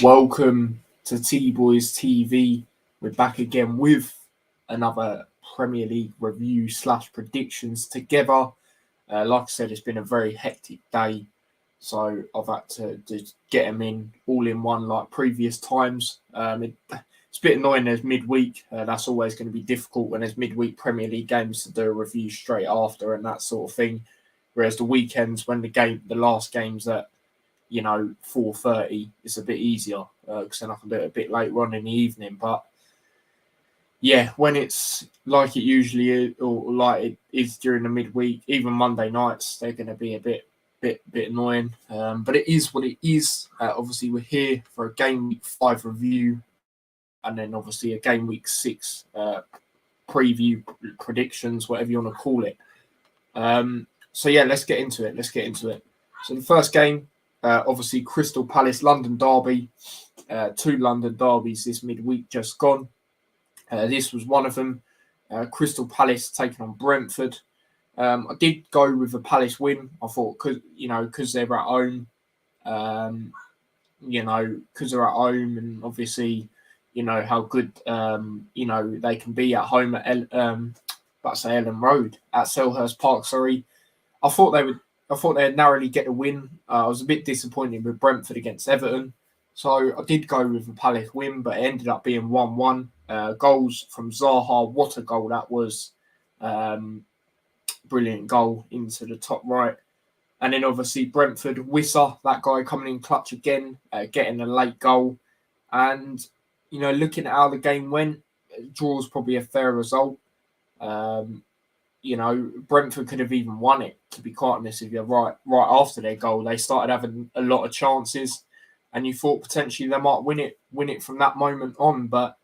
Welcome to T-Boys TV. We're back again with another Premier League review / predictions together. Like I said, it's been a very hectic day, so I've had to just get them in all in one like previous times. It's a bit annoying there's midweek. That's always going to be difficult when there's midweek Premier League games to do a review straight after and that sort of thing. Whereas the weekends when the last game's at 4:30, it's a bit easier because then I can do it a bit later on in the evening. But yeah, when it's like it usually is, or like it is during the midweek, even Monday nights, they're going to be a bit annoying. But it is what it is. Obviously, we're here for a Game Week 5 review, and then obviously a Game Week 6 preview, predictions, whatever you want to call it. So yeah, let's get into it. So the first game, obviously Crystal Palace London derby. 2 London derbies this midweek just gone. This was one of them. Crystal Palace taking on Brentford. I did go with a Palace win. I thought because they're at home, because they're at home, and obviously how good they can be at home at Ellen Road at Selhurst Park. Sorry, I thought they'd narrowly get a win. I was a bit disappointed with Brentford against Everton. So I did go with the Palace win, but it ended up being 1-1. Goals from Zaha. What a goal that was. Brilliant goal into the top right. And then obviously Brentford, Wissa, that guy coming in clutch again, getting a late goal. And, looking at how the game went, draw's probably a fair result. Brentford could have even won it, to be quite honest with you. Right after their goal, they started having a lot of chances, and you thought potentially they might win it from that moment on, but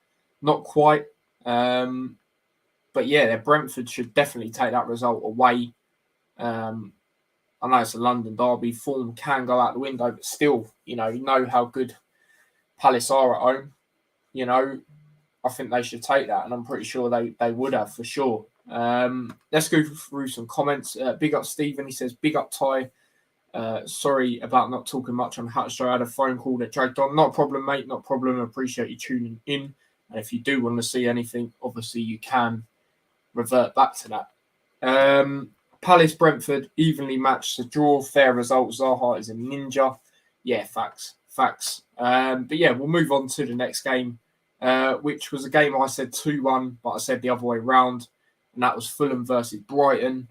not quite. But yeah, Brentford should definitely take that result away. I know it's a London derby, form can go out the window, but still, you know how good Palace are at home. I think they should take that, and I'm pretty sure they would have for sure. Let's go through some comments. Big up Stephen. He says, big up Ty. Sorry about not talking much on Hatch. I had a phone call that dragged on. Not a problem, mate. Not a problem. I appreciate you tuning in. And if you do want to see anything, obviously you can revert back to that. Palace Brentford evenly matched. The draw, fair result. Zaha is a ninja. Yeah, facts. But yeah, we'll move on to the next game, which was a game I said 2-1, but I said the other way round. And that was Fulham versus Brighton.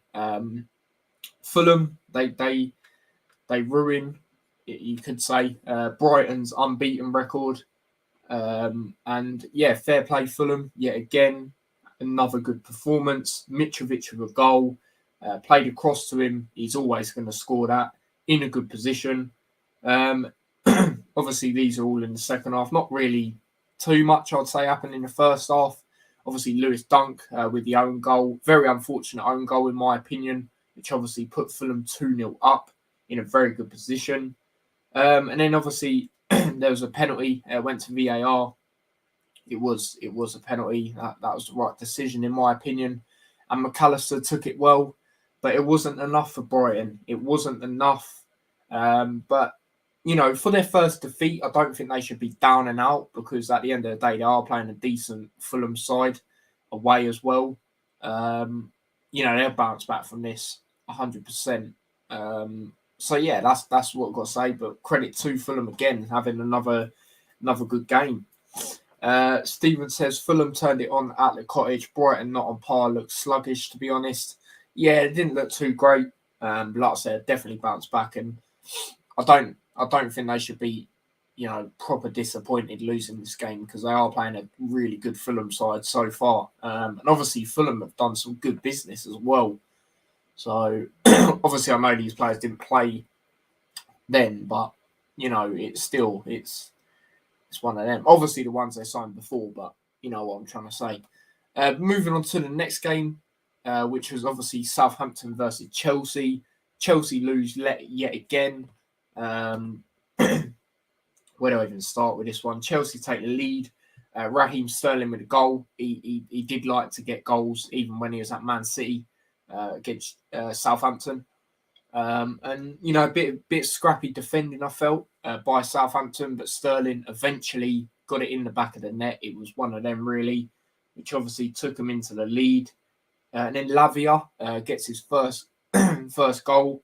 Fulham, they ruin, you could say, Brighton's unbeaten record. And yeah, fair play Fulham. Yet again, another good performance. Mitrovic with a goal. Played across to him. He's always going to score that in a good position. Obviously, these are all in the second half. Not really too much, I'd say, happened in the first half. Obviously, Lewis Dunk with the own goal. Very unfortunate own goal, in my opinion, which obviously put Fulham 2-0 up in a very good position. And then, obviously, there was a penalty. Went to VAR. It was a penalty. That was the right decision, in my opinion. And McAllister took it well, but it wasn't enough for Brighton. It wasn't enough. But for their first defeat, I don't think they should be down and out, because at the end of the day, they are playing a decent Fulham side away as well. They'll bounce back from this 100%. So yeah, that's what I've got to say. But credit to Fulham again, having another good game. Stephen says Fulham turned it on at the Cottage. Brighton not on par, looked sluggish, to be honest. Yeah, it didn't look too great. But like I said, definitely bounced back, and I don't think they should be, proper disappointed losing this game, because they are playing a really good Fulham side so far. And obviously Fulham have done some good business as well. So obviously I know these players didn't play then, but it's one of them. Obviously the ones they signed before, but you know what I'm trying to say. Moving on to the next game, which was obviously Southampton versus Chelsea. Chelsea lose yet again. Where do I even start with this one? Chelsea take the lead. Raheem Sterling with a goal. He did like to get goals even when he was at Man City against Southampton. And a bit scrappy defending, I felt, by Southampton, but Sterling eventually got it in the back of the net. It was one of them really, which obviously took him into the lead. And then Lavia gets his first goal.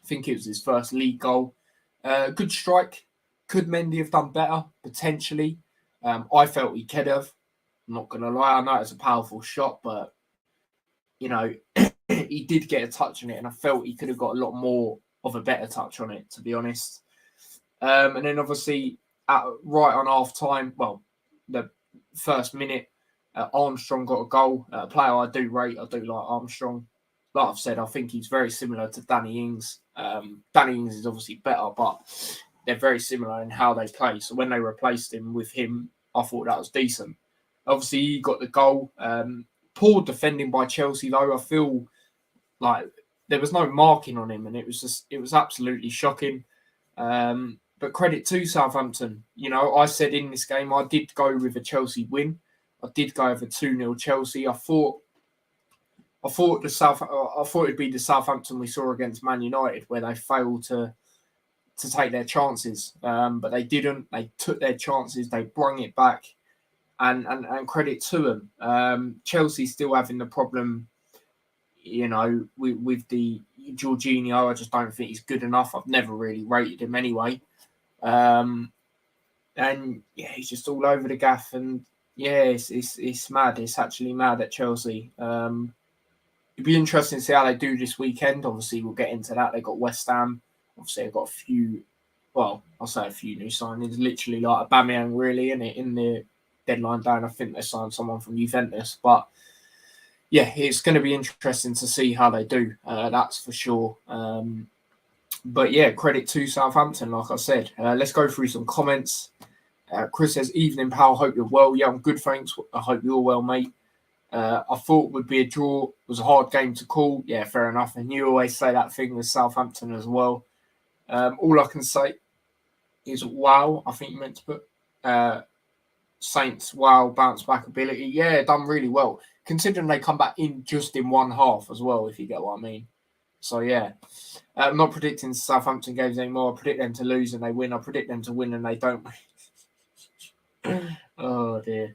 I think it was his first league goal. Good strike. Could Mendy have done better? Potentially. I felt he could have. I'm not going to lie. I know it's a powerful shot, but, he did get a touch on it, and I felt he could have got a lot more of a better touch on it, to be honest. And then obviously, right on half time, well, the first minute, Armstrong got a goal. A player I do rate. I do like Armstrong. Like I've said, I think he's very similar to Danny Ings. Danny Ings is obviously better, but they're very similar in how they play. So when they replaced him with him, I thought that was decent. Obviously, he got the goal. Poor defending by Chelsea, though. I feel like there was no marking on him, and it was absolutely shocking. But credit to Southampton. I said in this game I did go with a Chelsea win. I did go over 2-0 Chelsea. I thought it'd be the Southampton we saw against Man United, where they failed to take their chances, but they didn't. They took their chances. They brung it back, and credit to them. Chelsea still having the problem, with the Jorginho. I just don't think he's good enough. I've never really rated him anyway. And yeah, he's just all over the gaff, and yeah, it's mad. It's actually mad at Chelsea. It'd be interesting to see how they do this weekend. Obviously, we'll get into that. They got West Ham. Obviously, they've got a few. Well, I'll say a few new signings. Literally like Aubameyang, really, in the deadline day. I think they signed someone from Juventus, but yeah, it's going to be interesting to see how they do. That's for sure. But yeah, credit to Southampton, like I said. Let's go through some comments. Chris says, "Evening, pal. Hope you're well." Yeah, I'm good, thanks. I hope you're well, mate. I thought would be a draw. It was a hard game to call. Yeah, fair enough. And you always say that thing with Southampton as well. All I can say is wow. I think you meant to put Saints, wow, bounce back ability. Yeah, done really well. Considering they come back in just in one half as well, if you get what I mean. So yeah. I'm not predicting Southampton games anymore. I predict them to lose and they win. I predict them to win and they don't win. Oh dear.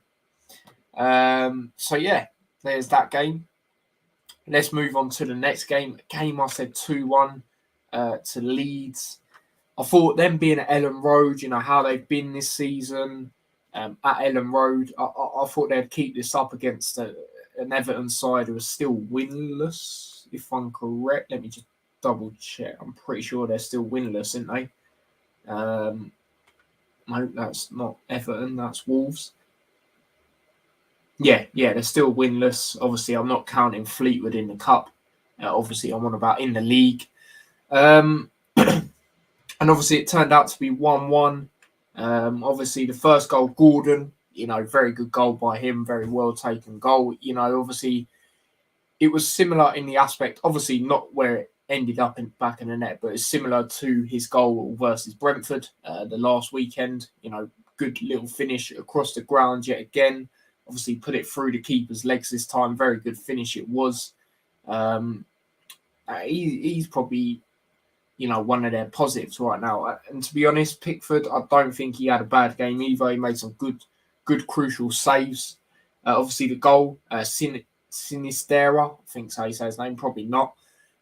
So yeah, there's that game. Let's move on to the next game. I said 2-1 to Leeds. I thought them being at Ellen Road, how they've been this season at Ellen Road, I thought they'd keep this up against an Everton side who are still winless, if I'm correct. Let me just double check. I'm pretty sure they're still winless, aren't they? No, that's not Everton. That's Wolves. Yeah, they're still winless. Obviously, I'm not counting Fleetwood in the cup. Obviously, I'm on about in the league. And obviously, it turned out to be 1-1. Obviously, the first goal, Gordon, very good goal by him. Very well taken goal. Obviously, it was similar in the aspect, obviously not where it ended up back in the net, but it's similar to his goal versus Brentford the last weekend. Good little finish across the ground yet again. Obviously, put it through the keeper's legs this time. Very good finish it was. He's probably, one of their positives right now. And to be honest, Pickford, I don't think he had a bad game either. He made some good crucial saves. Obviously, the goal, Sinistera, I think that's how you say his name, probably not.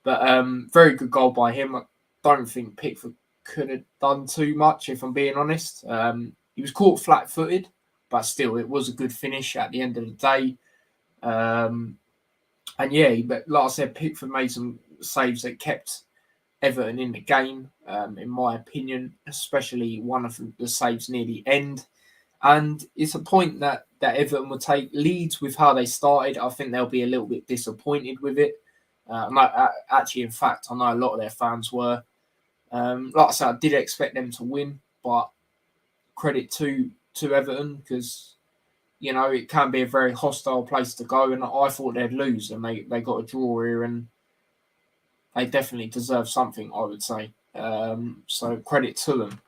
But very good goal by him. I don't think Pickford could have done too much, if I'm being honest. He was caught flat-footed, but still, it was a good finish at the end of the day. And yeah, but like I said, Pickford made some saves that kept Everton in the game, in my opinion, especially one of the saves near the end. And it's a point that Everton will take. Leeds, with how they started, I think they'll be a little bit disappointed with it. Actually, in fact, I know a lot of their fans were. Like I said, I did expect them to win, but credit to Everton, because it can be a very hostile place to go, and I thought they'd lose, and they got a draw here, and they definitely deserve something, I would say. So credit to them.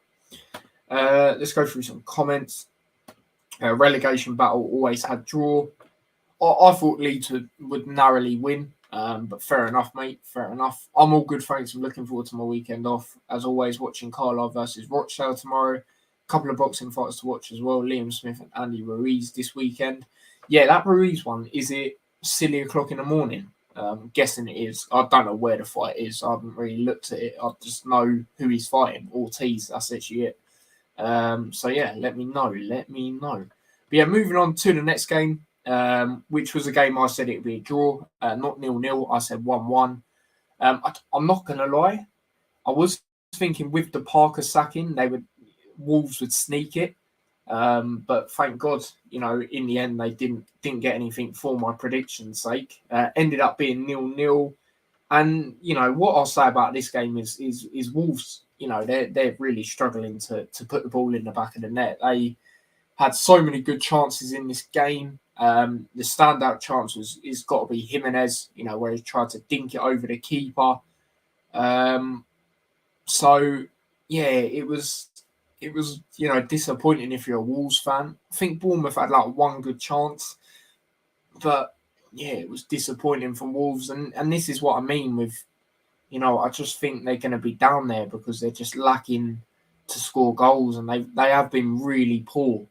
Let's go through some comments. Relegation battle always had draw. I thought Leeds would narrowly win. But fair enough, mate. Fair enough. I'm all good, thanks. I'm looking forward to my weekend off. As always, watching Carlisle versus Rochdale tomorrow. Couple of boxing fights to watch as well. Liam Smith and Andy Ruiz this weekend. Yeah, that Ruiz one, is it silly o'clock in the morning? Guessing it is. I don't know where the fight is. I haven't really looked at it. I just know who he's fighting. Ortiz, that's actually it. So yeah, let me know. But yeah, moving on to the next game, which was a game I said it would be a draw, not 0-0. I said 1-1. I'm not going to lie. I was thinking with the Parker sacking, Wolves would sneak it. But thank God, in the end they didn't get anything for my prediction's sake. Ended up being 0-0. And what I'll say about this game is Wolves. They're really struggling to put the ball in the back of the net. They had so many good chances in this game. The standout chance is got to be Jimenez. Where he tried to dink it over the keeper. So yeah, it was disappointing if you're a Wolves fan. I think Bournemouth had like one good chance, but yeah, it was disappointing from Wolves, and this is what I mean with, I just think they're going to be down there because they're just lacking to score goals, and they have been really poor.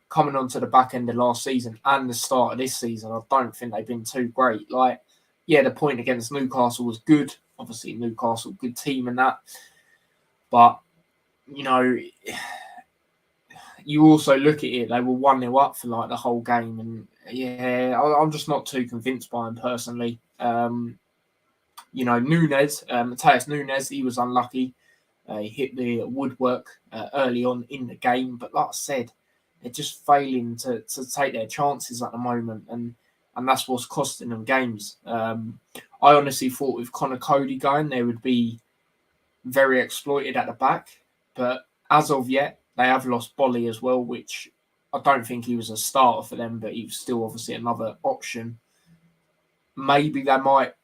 Coming onto the back end of last season and the start of this season, I don't think they've been too great. Like, yeah, the point against Newcastle was good. Obviously, Newcastle, good team and that. But, you also look at it, they were 1-0 up for like the whole game. And yeah, I'm just not too convinced by him personally. Nunes, Matheus Nunes, he was unlucky. He hit the woodwork early on in the game. But like I said, they're just failing to take their chances at the moment. And that's what's costing them games. I honestly thought with Connor Cody going, they would be very exploited at the back. But as of yet, they have lost Bolly as well, which I don't think he was a starter for them, but he was still obviously another option. Maybe they might,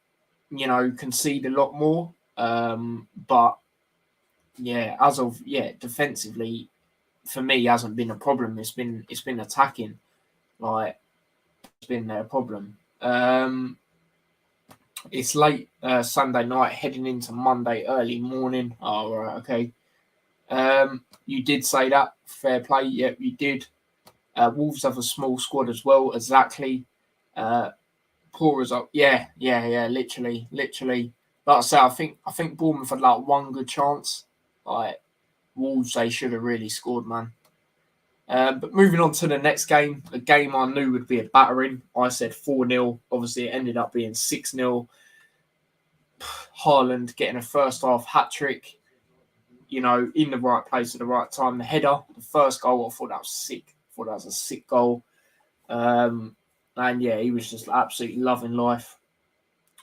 concede a lot more. But yeah, defensively, for me, hasn't been a problem. It's been attacking. Like, it's been their problem. It's late Sunday night, heading into Monday early morning. Oh, right, okay. You did say that. Fair play. Yep, you did. Wolves have a small squad as well. Exactly. Poor result. Yeah. Literally. Like I say, I think Bournemouth had like one good chance. Like, Wolves, they should have really scored, man. But moving on to the next game, a game I knew would be a battering. I said 4-0. Obviously, it ended up being 6-0. Haaland getting a first half hat trick, in the right place at the right time. The header, the first goal, I thought that was sick. I thought that was a sick goal. And yeah, he was just absolutely loving life.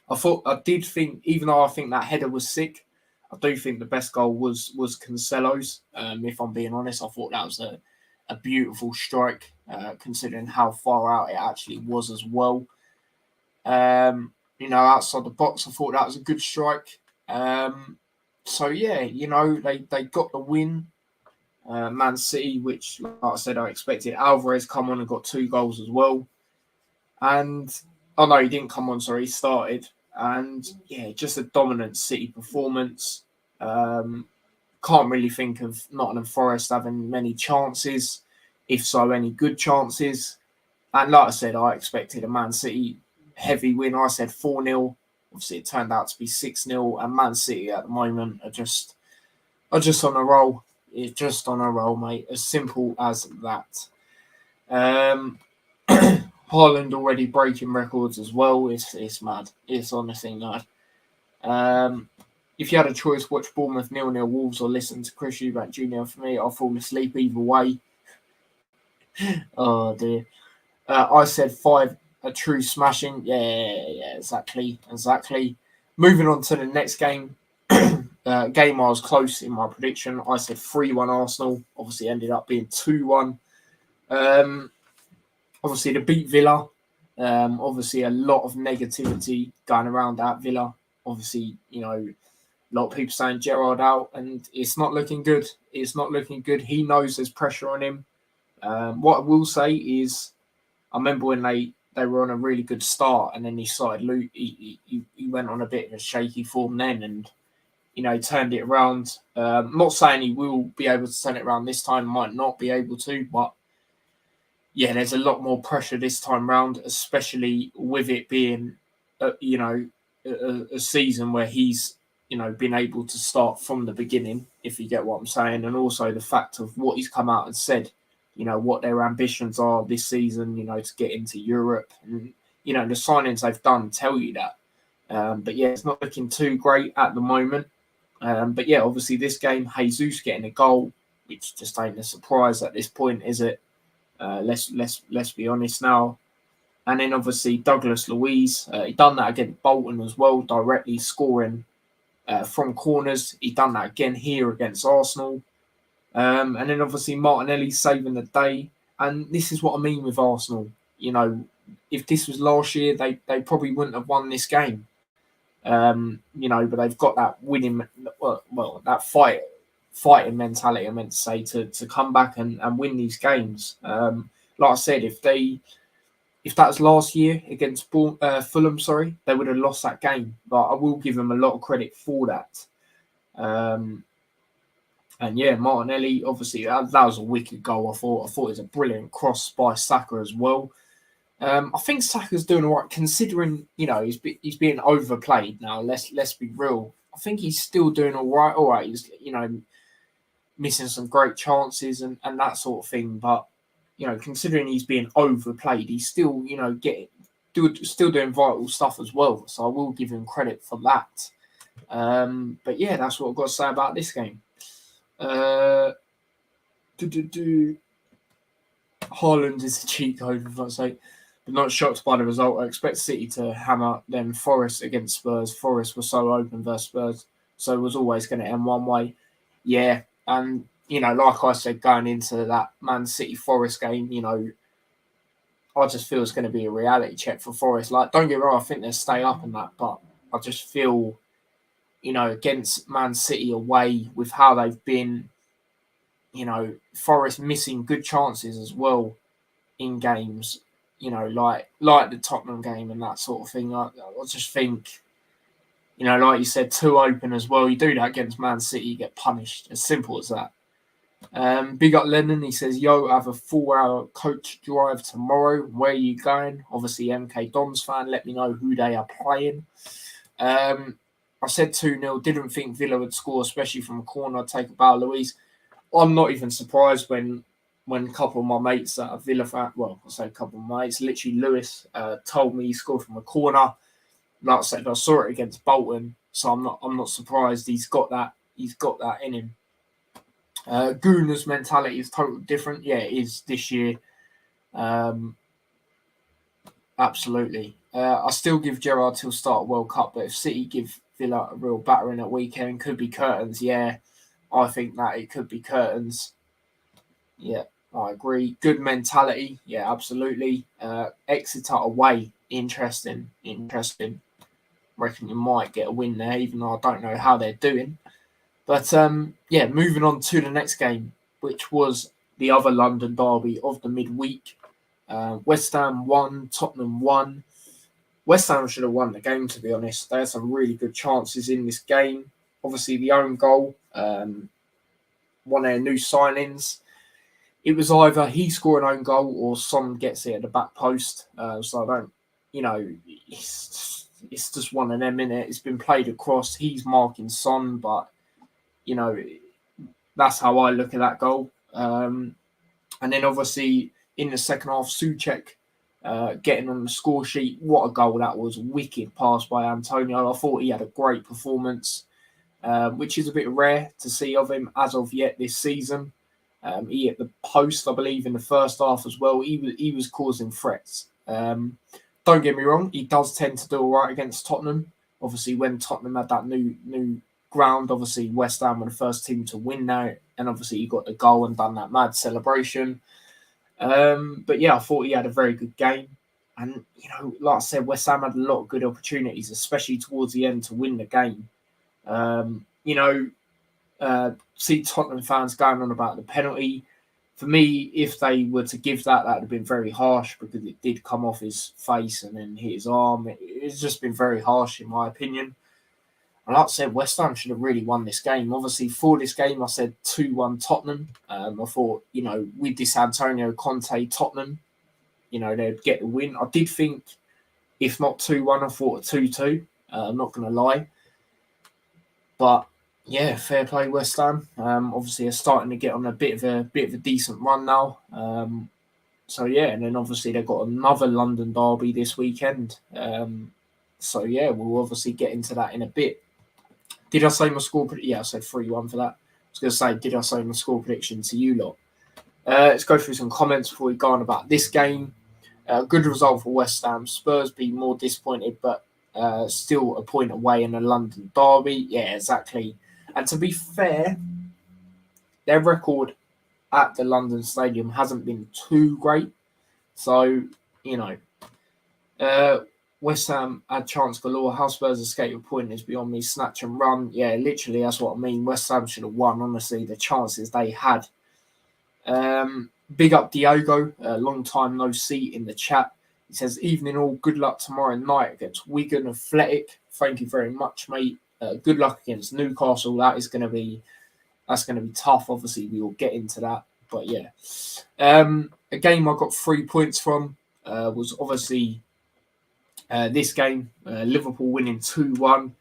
I did think, even though I think that header was sick, I do think the best goal was Cancelo's. If I'm being honest, I thought that was a beautiful strike, considering how far out it actually was as well. Outside the box, I thought that was a good strike. So yeah, they got the win. Man City, which, like I said, I expected. Alvarez come on and got 2 goals as well. And no, he didn't come on. Sorry, he started. And yeah, just a dominant City performance. Can't really think of Nottingham Forest having many chances, if so, any good chances. And like I said, I expected a Man City heavy win. I said 4-0. Obviously, it turned out to be 6-0. And Man City at the moment are just on a roll. It's just on a roll, mate. As simple as that. Haaland already breaking records as well. It's mad. It's honestly mad. If you had a choice, watch Bournemouth 0-0 Wolves or listen to Chris Eubank Jr. For me, I'll fall asleep either way. Oh dear. I said 5, a true smashing. Yeah, exactly. Moving on to the next game. Game I was close in my prediction. I said 3-1 Arsenal. Obviously ended up being 2-1. Obviously to beat Villa. Obviously a lot of negativity going around at Villa. Obviously, a lot of people saying Gerrard out, and it's not looking good. He knows there's pressure on him. What I will say is, I remember when they they were on a really good start, and then he started he went on a bit of a shaky form then, and turned it around. Not saying he will be able to turn it around this time, might not be able to, but yeah, there's a lot more pressure this time round, especially with it being, a season where he's, been able to start from the beginning, if you get what I'm saying, and also the fact of what he's come out and said, what their ambitions are this season, to get into Europe, and the signings they've done tell you that. But yeah, it's not looking too great at the moment. But yeah, obviously this game, Jesus getting a goal, which just ain't a surprise at this point, is it? Let's be honest now. And then obviously Douglas Luiz, he done that against Bolton as well, directly scoring from corners. He done that again here against Arsenal. And then obviously Martinelli saving the day. And this is what I mean with Arsenal. If this was last year, they probably wouldn't have won this game. But they've got that winning, that fighting mentality, I meant to say, to come back and win these games. Like I said, if that was last year against Fulham, they would have lost that game. But I will give them a lot of credit for that. And yeah, Martinelli, obviously, that was a wicked goal. I thought it was a brilliant cross by Saka as well. I think Saka's doing all right, considering he's being overplayed now. Let's be real. I think he's still doing all right. All right, he's missing some great chances and that sort of thing. But considering he's being overplayed, he's still still doing vital stuff as well. So I will give him credit for that. But yeah, that's what I've got to say about this game. Haaland is a cheat code, if I say. But not shocked by the result. I expect City to hammer them. Forest against Spurs. Forest was so open versus Spurs, so it was always going to end one way. Yeah, and like I said, going into that Man City Forest game, I just feel it's going to be a reality check for Forest. Like, don't get me wrong, I think they'll stay up and that, but I just feel, against Man City away with how they've been, Forest missing good chances as well in games. Like the Tottenham game and that sort of thing. I just think, like you said, too open as well. You do that against Man City, you get punished. As simple as that. Big up Lennon. He says, "Yo, I have a 4-hour coach drive tomorrow. Where are you going?" Obviously, MK Dons fan. Let me know who they are playing. I said 2-0. Didn't think Villa would score, especially from a corner. I'd take a bow, Luis. I'm not even surprised when a couple of my mates that are Villa fan, I say a couple of my mates, literally Lewis, told me he scored from a corner. Like I said, I saw it against Bolton, so I'm not surprised he's got that in him. Gooner's mentality is totally different. Yeah, it is this year. Absolutely. I still give Gerrard till start World Cup, but if City give Villa a real battering at weekend, could be curtains. Yeah, I think that it could be curtains. Yeah, I agree. Good mentality. Yeah, absolutely. Exeter away. Interesting. Reckon you might get a win there, even though I don't know how they're doing. But yeah, moving on to the next game, which was the other London derby of the midweek. West Ham won, Tottenham won. West Ham should have won the game, to be honest. They had some really good chances in this game. Obviously, the own goal, one of their new signings. It was either he scored an own goal or Son gets it at the back post. So I don't, it's just one of them, innit? It's been played across. He's marking Son, but, that's how I look at that goal. And then obviously in the second half, Soucek getting on the score sheet. What a goal that was. Wicked pass by Antonio. I thought he had a great performance, which is a bit rare to see of him as of yet this season. He hit the post, I believe, in the first half as well. He was causing threats. Don't get me wrong, he does tend to do all right against Tottenham. Obviously, when Tottenham had that new ground, obviously West Ham were the first team to win now, and obviously he got the goal and done that mad celebration. But yeah, I thought he had a very good game. And, like I said, West Ham had a lot of good opportunities, especially towards the end, to win the game. See Tottenham fans going on about the penalty. For me, if they were to give that would have been very harsh because it did come off his face and then hit his arm. It's just been very harsh in my opinion. And like I said, West Ham should have really won this game. Obviously, for this game, I said 2-1 Tottenham. I thought, with this Antonio Conte Tottenham, they'd get the win. I did think, if not 2-1, I thought a 2-2. I'm not going to lie. But yeah, fair play West Ham. Obviously, they're starting to get on a bit of a decent run now. So yeah, and then obviously they've got another London derby this weekend. So yeah, we'll obviously get into that in a bit. Did I say my score? Yeah, I said 3-1 for that. I was going to say, did I say my score prediction to you lot? Let's go through some comments before we go on about this game. Good result for West Ham. Spurs be more disappointed, but still a point away in a London derby. Yeah, exactly. And to be fair, their record at the London Stadium hasn't been too great. So, West Ham had chance galore. How Spurs escape a point is beyond me. Snatch and run. Yeah, literally, that's what I mean. West Ham should have won, honestly, the chances they had. Big up Diogo. Long time no see in the chat. He says, evening all. Good luck tomorrow night against Wigan Athletic. Thank you very much, mate. Good luck against Newcastle. That's going to be tough. Obviously, we will get into that. But yeah. A game I got 3 points from was obviously this game, Liverpool winning 2-1.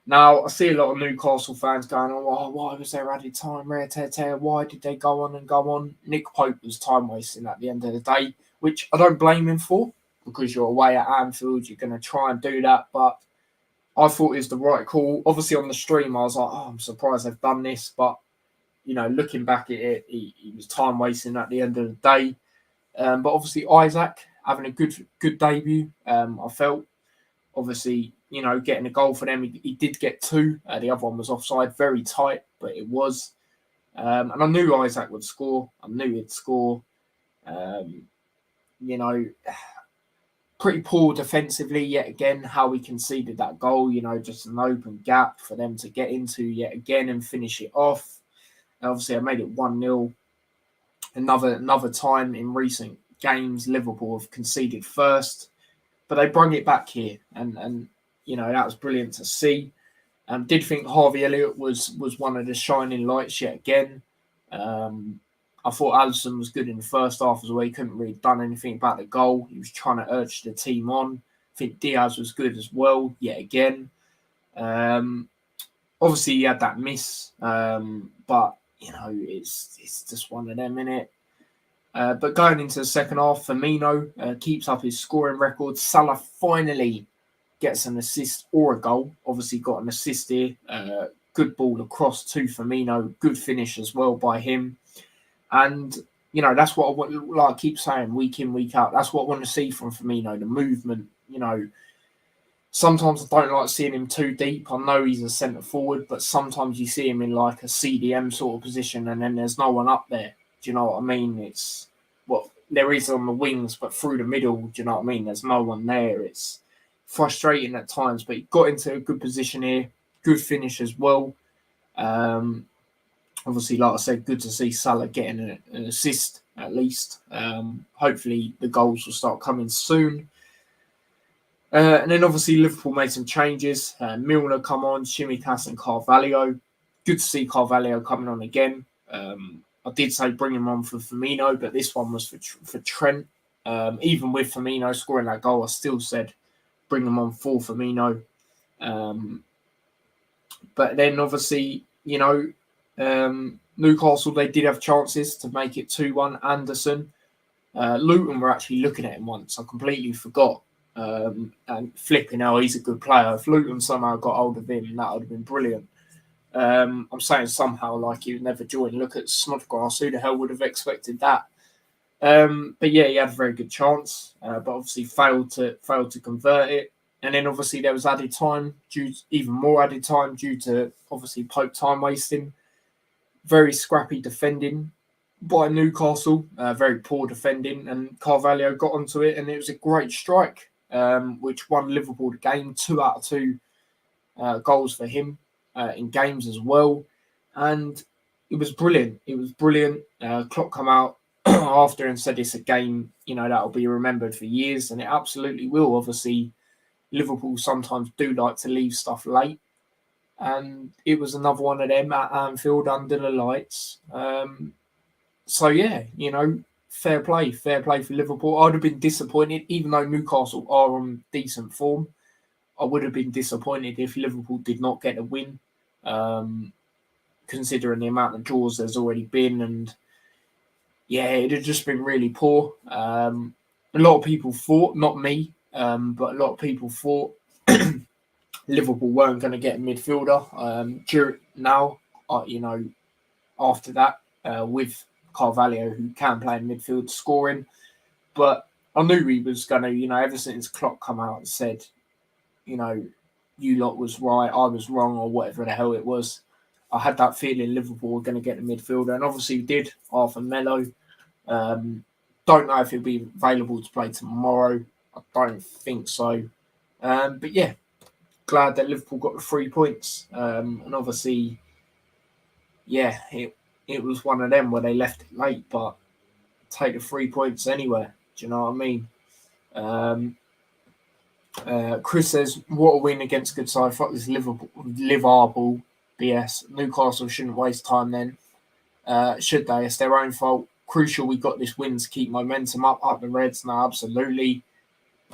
Now, I see a lot of Newcastle fans going, oh, why was there added time? Why did they go on and go on? Nick Pope was time wasting at the end of the day, which I don't blame him for because you're away at Anfield. You're going to try and do that. But I thought it was the right call. Obviously, on the stream, I was like, I'm surprised they've done this. But, looking back at it, he was time wasting at the end of the day. But obviously, Isaac having a good debut, I felt. Obviously, getting a goal for them. He did get 2. The other one was offside. Very tight, but it was. And I knew Isaac would score. I knew he'd score. Pretty poor defensively yet again, how we conceded that goal. Just an open gap for them to get into yet again and finish it off. And obviously, I made it 1-0. Another time in recent games, Liverpool have conceded first. But they brought it back here, and that was brilliant to see. Did think Harvey Elliott was one of the shining lights yet again. I thought Alisson was good in the first half as well. He couldn't really done anything about the goal. He was trying to urge the team on. I think Diaz was good as well yet again. Obviously, he had that miss, but it's just one of them, innit? But going into the second half, Firmino keeps up his scoring record. Salah finally gets an assist or a goal. Obviously got an assist here. Good ball across to Firmino. Good finish as well by him. And, that's what I want, like I keep saying, week in, week out. That's what I want to see from Firmino, the movement. Sometimes I don't like seeing him too deep. I know he's a centre forward, but sometimes you see him in like a CDM sort of position and then there's no one up there. Do you know what I mean? It's there is on the wings, but through the middle, do you know what I mean? There's no one there. It's frustrating at times, but he got into a good position here. Good finish as well. Obviously, like I said, good to see Salah getting an assist at least. Hopefully, the goals will start coming soon. And then obviously Liverpool made some changes. Milner come on, Tsimikas and Carvalho. Good to see Carvalho coming on again. I did say bring him on for Firmino, but this one was for Trent. Even with Firmino scoring that goal, I still said bring him on for Firmino. But then obviously, Newcastle, they did have chances to make it 2-1. Anderson. Luton were actually looking at him once. I completely forgot. And flipping out, he's a good player. If Luton somehow got hold of him, that would have been brilliant. I'm saying somehow like he would never join. Look at Snodgrass. Who the hell would have expected that? But yeah, he had a very good chance, but obviously failed to convert it. And then obviously there was even more added time due to obviously Pope time wasting. Very scrappy defending by Newcastle. Very poor defending, and Carvalho got onto it, and it was a great strike, which won Liverpool the game. 2 out of 2 goals for him in games as well. And it was brilliant. It was brilliant. Klopp come out after and said it's a game, that'll be remembered for years, and it absolutely will. Obviously, Liverpool sometimes do like to leave stuff late, and it was another one of them at Anfield under the lights. So yeah, fair play for Liverpool. I'd have been disappointed, even though Newcastle are on decent form. I would have been disappointed if Liverpool did not get a win, considering the amount of draws there's already been, and yeah, it had just been really poor. A lot of people thought, not me, but a lot of people thought Liverpool weren't going to get a midfielder. After that, with Carvalho, who can play in midfield, scoring. But I knew he was going to, ever since Klopp come out and said, you lot was right, I was wrong, or whatever the hell it was. I had that feeling Liverpool were going to get the midfielder, and obviously we did. Arthur Melo. Don't know if he'll be available to play tomorrow. I don't think so. But yeah, glad that Liverpool got the 3 points. And obviously, yeah, it was one of them where they left it late, but take the 3 points anywhere. Do you know what I mean? Chris says, what a win against good side. Fuck this Liverpool BS. Newcastle shouldn't waste time then. Should they? It's their own fault. Crucial we got this win to keep momentum up the Reds. No, absolutely.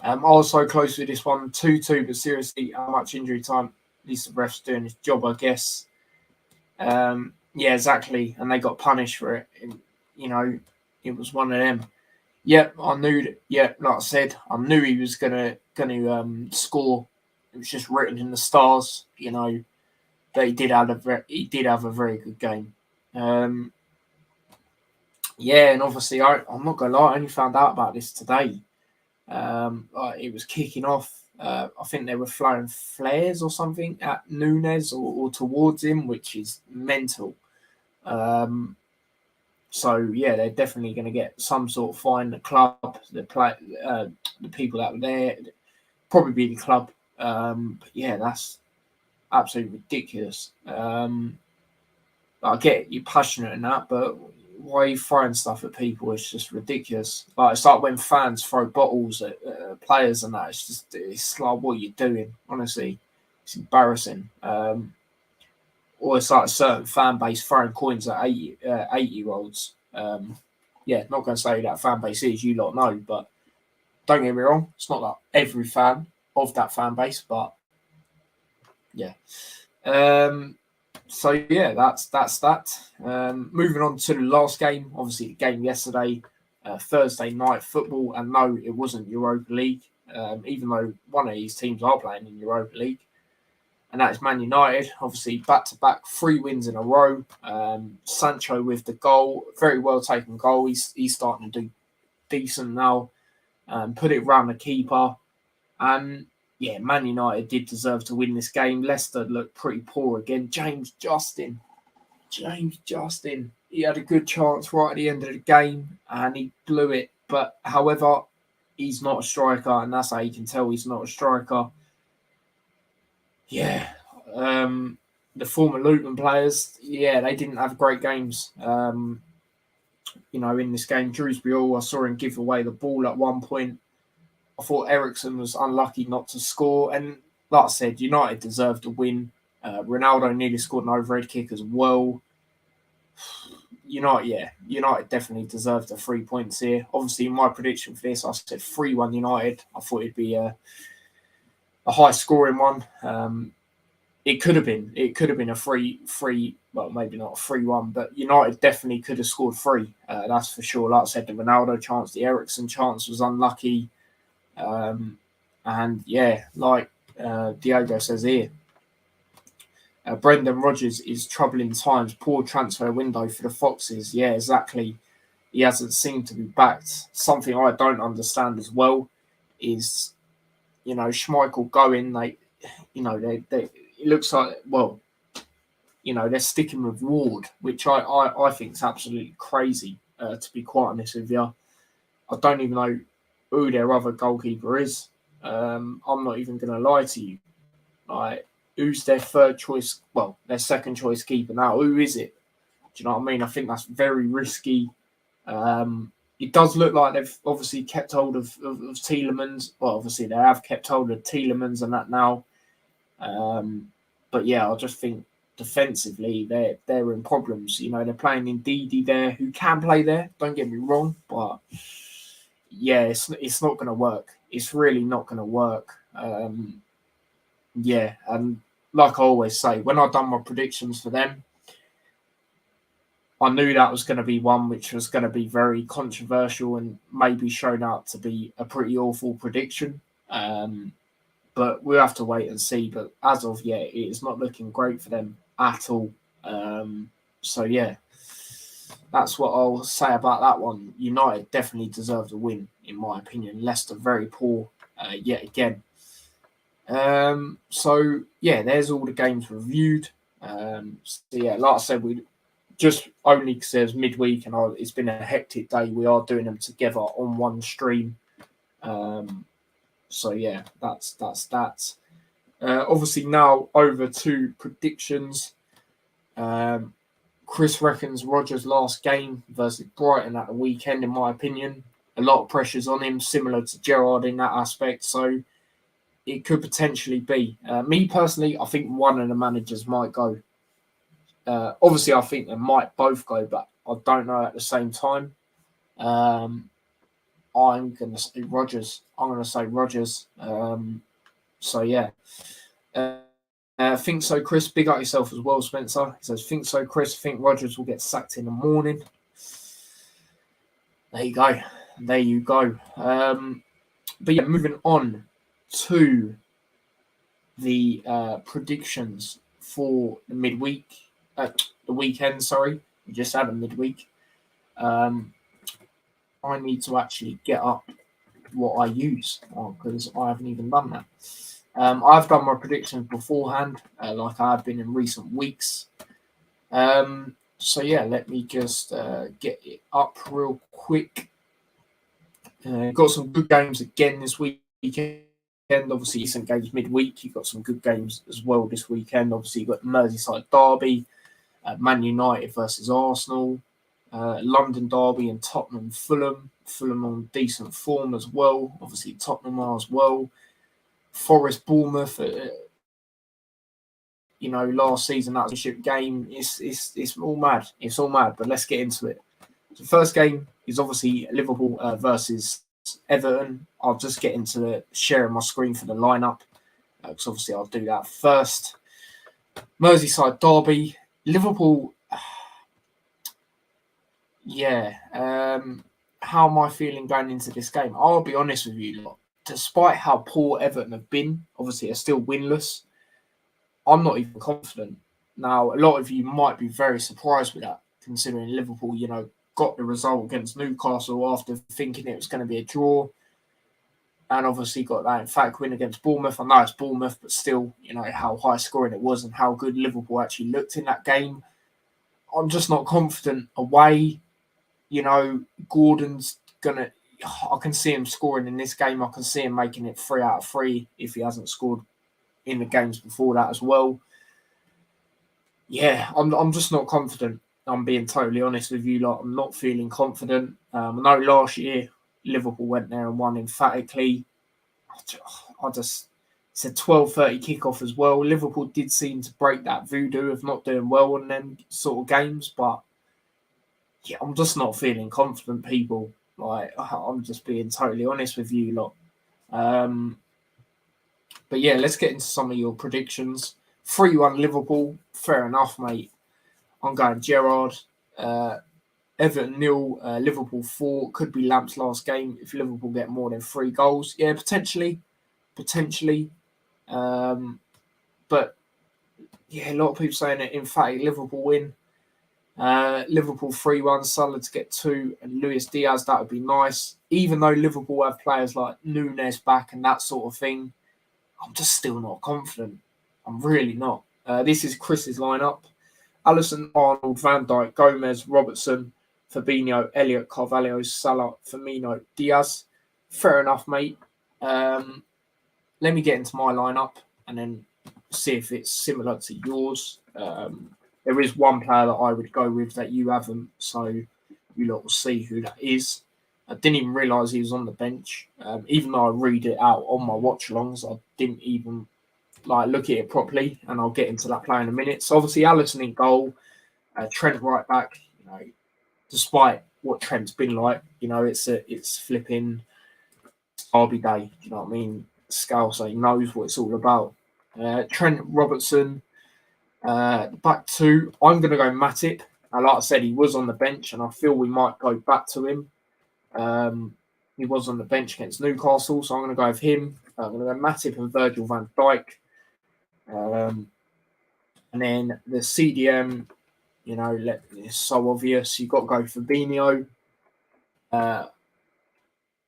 I was so close with this one, 2-2, but seriously, how much injury time? At least the ref's doing his job, I guess. Yeah, exactly. And they got punished for it. It was one of them. Yep, I knew that. Yeah, like I said, I knew he was gonna score. It was just written in the stars, But he did have a very good game. Yeah, and obviously, I'm not gonna lie, I only found out about this today. It was kicking off. I think they were throwing flares or something at Nunes or towards him, which is mental. So yeah, they're definitely going to get some sort of fine. The club, the people that were there, probably be the club. But yeah, that's absolutely ridiculous. I get you're passionate and that, but why are you throwing stuff at people? It's just ridiculous. It's like when fans throw bottles at players and that. It's like, what are you doing? Honestly, it's embarrassing. Or it's like a certain fan base throwing coins at 8-year-olds. Yeah, not going to say who that fan base is, you lot know, but don't get me wrong, it's not like every fan of that fan base, but yeah. So yeah, that's that. Moving on to the last game, obviously the game yesterday, Thursday night football, and no, it wasn't Europa League, even though one of these teams are playing in Europa League. And that is Man United, obviously back-to-back 3 wins in a row. Sancho with the goal, very well taken goal. He's starting to do decent now. Put it round the keeper. And yeah, Man United did deserve to win this game. Leicester looked pretty poor again. James Justin. He had a good chance right at the end of the game and he blew it. But however, he's not a striker, and that's how you can tell he's not a striker. Yeah, the former Luton players, yeah, they didn't have great games. In this game, Drewsbury Hall, I saw him give away the ball at one point. I thought Eriksen was unlucky not to score. And like I said, United deserved a win. Ronaldo nearly scored an overhead kick as well. United definitely deserved the 3 points here. Obviously, my prediction for this, I said 3-1 United. I thought it'd be a high-scoring one. It could have been a 3-3. Well, maybe not a 3-1, but United definitely could have scored 3. That's for sure. Like I said, the Ronaldo chance, the Eriksen chance was unlucky. And yeah, like Diego says here, Brendan Rodgers is troubling times. Poor transfer window for the Foxes. Yeah, exactly. He hasn't seemed to be backed. Something I don't understand as well is, Schmeichel going. They it looks like, well, they're sticking with Ward, which I think is absolutely crazy. To be quite honest with you, I don't even know who their other goalkeeper is. I'm not even going to lie to you. Like, who's their third choice? Well, their second choice keeper now. Who is it? Do you know what I mean? I think that's very risky. It does look like they've obviously kept hold of Tielemans. Well, obviously they have kept hold of Tielemans and that now. But yeah, I just think defensively they're in problems. You know, they're playing in Ndidi there, who can play there. Don't get me wrong, but yeah, it's not going to work. It's really not going to work. Yeah, and like I always say, when I've done my predictions for them, I knew that was going to be one which was going to be very controversial and maybe shown out to be a pretty awful prediction. But we'll have to wait and see. But as of yet, it is not looking great for them at all. So yeah, that's what I'll say about that one. United definitely deserved a win, in my opinion. Leicester very poor yet again. So yeah, there's all the games reviewed. So yeah, like I said, we just only because there's midweek and it's been a hectic day. We are doing them together on one stream. So yeah, that's that. Obviously now over to predictions. Chris reckons Rodgers' last game versus Brighton at the weekend, in my opinion. A lot of pressures on him, similar to Gerrard in that aspect. So it could potentially be. Me personally, I think one of the managers might go. Obviously, I think they might both go, but I don't know at the same time. I'm going to say Rodgers. So, yeah. Think so, Chris. Big up yourself as well, Spencer. He says, think so, Chris. Think Rodgers will get sacked in the morning. There you go. But yeah, moving on to the predictions for the midweek. The weekend, sorry. We just had a midweek. I need to actually get up what I use because I haven't even done that. I've done my predictions beforehand, like I have been in recent weeks. So yeah, let me just get it up real quick. Got some good games again this weekend. Obviously, decent games midweek. You've got some good games as well this weekend. Obviously, you've got the Merseyside derby, Man United versus Arsenal, London derby and Tottenham Fulham. Fulham on decent form as well. Obviously, Tottenham are as well. Forest Bournemouth. Last season that was a game. It's all mad. It's all mad. But let's get into it. The first game is obviously Liverpool versus Everton. I'll just get into sharing my screen for the lineup because obviously I'll do that first. Merseyside derby, Liverpool. How am I feeling going into this game? I'll be honest with you. Despite how poor Everton have been, obviously they're still winless. I'm not even confident. Now, a lot of you might be very surprised with that, considering Liverpool, got the result against Newcastle after thinking it was going to be a draw. And obviously got that emphatic win against Bournemouth. I know it's Bournemouth, but still, how high scoring it was and how good Liverpool actually looked in that game. I'm just not confident away. Gordon's going to... I can see him scoring in this game. I can see him making it 3 out of 3 if he hasn't scored in the games before that as well. Yeah, I'm just not confident. I'm being totally honest with you. I'm not feeling confident. I know last year Liverpool went there and won emphatically. It's a 12:30 kickoff as well. Liverpool did seem to break that voodoo of not doing well in them sort of games, but yeah, I'm just not feeling confident, people. I'm just being totally honest with you lot. But yeah, let's get into some of your predictions. 3-1 Liverpool, fair enough, mate. I'm going Gerrard. Everton 0, Liverpool 4. Could be Lamp's last game if Liverpool get more than 3 goals. Yeah, potentially. But yeah, a lot of people saying that emphatic Liverpool win. Liverpool 3-1, Salah to get 2, and Luis Diaz, that would be nice. Even though Liverpool have players like Núñez back and that sort of thing, I'm just still not confident. I'm really not. This is Chris's lineup. Alisson, Arnold, Van Dijk, Gomez, Robertson, Fabinho, Elliott, Carvalho, Salah, Firmino, Diaz. Fair enough, mate. Let me get into my lineup and then see if it's similar to yours. There is one player that I would go with that you haven't, so you lot will see who that is. I didn't even realise he was on the bench. Even though I read it out on my watch-alongs, I didn't even look at it properly, and I'll get into that play in a minute. So obviously Alisson in goal, Trent right back. Despite what Trent's been like, it's flipping Derby day. You know what I mean? Scalise knows what it's all about. Trent Robertson, back two. I'm going to go Matip. Like I said, he was on the bench, and I feel we might go back to him. He was on the bench against Newcastle, so I'm going to go with him. I'm going to go Matip and Virgil van Dijk. And then the CDM, it's so obvious. You've got to go Fabinho,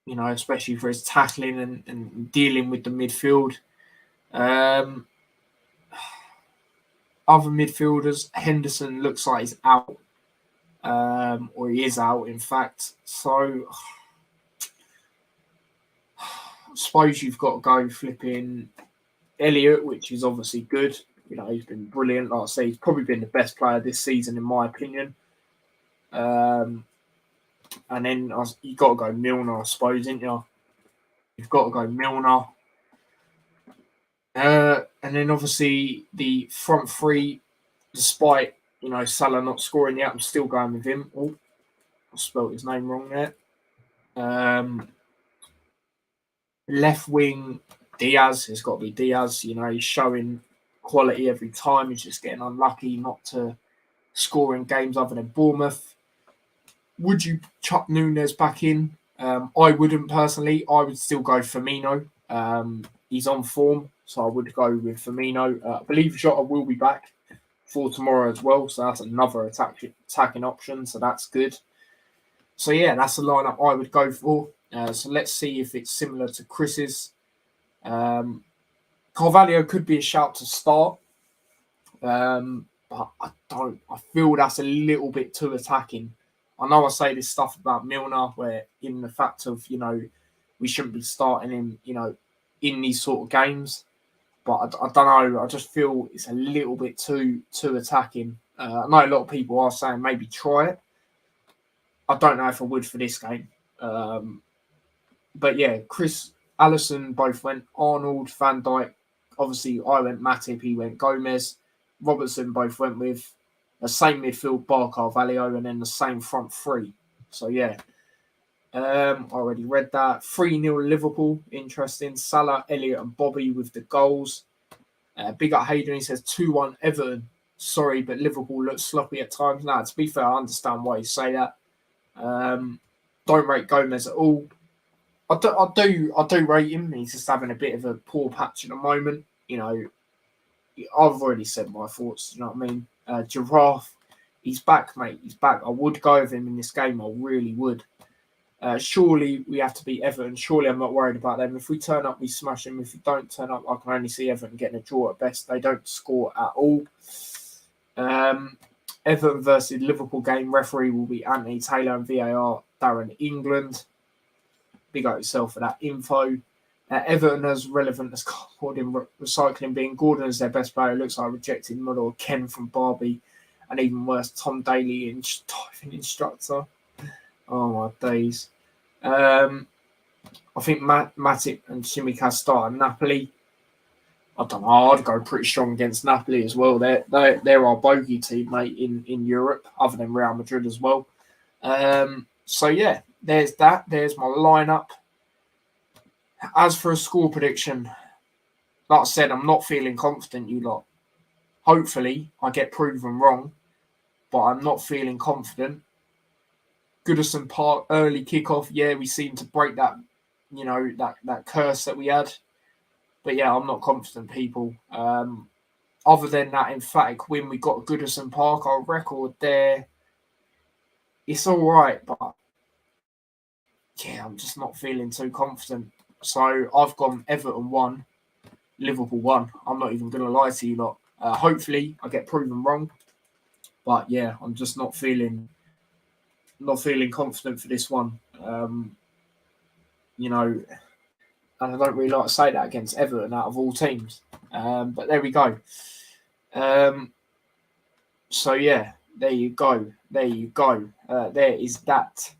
especially for his tackling and dealing with the midfield. Other midfielders, Henderson looks like he's out, or he is out, in fact. So I suppose you've got to go flipping Elliott, which is obviously good. He's been brilliant. Like I say, he's probably been the best player this season, in my opinion. And then you've got to go Milner, I suppose, ain't you? You've got to go Milner. And then obviously the front three, despite, Salah not scoring yet, I'm still going with him. Oh, I spelled his name wrong there. Left wing, Diaz. It's got to be Diaz. He's showing quality every time. He's just getting unlucky not to score in games other than Bournemouth. Would you chuck Núñez back in? I wouldn't personally. I would still go Firmino. He's on form, so I would go with Firmino. I believe Jota will be back for tomorrow as well, so that's another attacking option, so that's good. So yeah, that's the lineup I would go for. So let's see if it's similar to Chris's. Carvalho could be a shout to start, but I feel that's a little bit too attacking. I know I say this stuff about Milner, where in the fact of, we shouldn't be starting him, in these sort of games. But I don't know. I just feel it's a little bit too attacking. I know a lot of people are saying maybe try it. I don't know if I would for this game. But yeah, Chris, Alisson both went Arnold, Van Dijk. Obviously, I went Matip, he went Gomez. Robertson both went with the same midfield bar Carvalho, and then the same front three. So yeah, I already read that. 3-0 Liverpool, interesting. Salah, Elliott and Bobby with the goals. Big up Hayden, he says 2-1 Everton. Sorry, but Liverpool looks sloppy at times. Now, to be fair, I understand why you say that. Don't rate Gomez at all. I do rate him. He's just having a bit of a poor patch at the moment. I've already said my thoughts. You know what I mean? Giraffe, he's back, mate. He's back. I would go with him in this game. I really would. Surely we have to beat Everton. Surely I'm not worried about them. If we turn up, we smash them. If we don't turn up, I can only see Everton getting a draw at best. They don't score at all. Everton versus Liverpool game. Referee will be Anthony Taylor and VAR Darren England. Big up yourself for that info. Everton as relevant as cardboard in recycling, being Gordon as their best player. It looks like rejected model Ken from Barbie, and even worse, Tom Daly diving instructor. Oh my days. I think Matip and Tsimikas start at Napoli. I don't know. I'd go pretty strong against Napoli as well. They're our bogey team, mate, in Europe, other than Real Madrid as well. So yeah, there's that. There's my lineup. As for a score prediction, like I said, I'm not feeling confident, you lot. Hopefully, I get proven wrong, but I'm not feeling confident. Goodison Park early kickoff. Yeah, we seem to break that, that curse that we had. But yeah, I'm not confident, people. Other than that emphatic win we got at Goodison Park, our record there, it's all right, but yeah, I'm just not feeling too confident. So I've gone Everton 1, Liverpool 1. I'm not even going to lie to you lot. Hopefully I get proven wrong. But yeah, I'm just not feeling confident for this one. And I don't really like to say that against Everton out of all teams. But there we go. So yeah, there you go. There is that.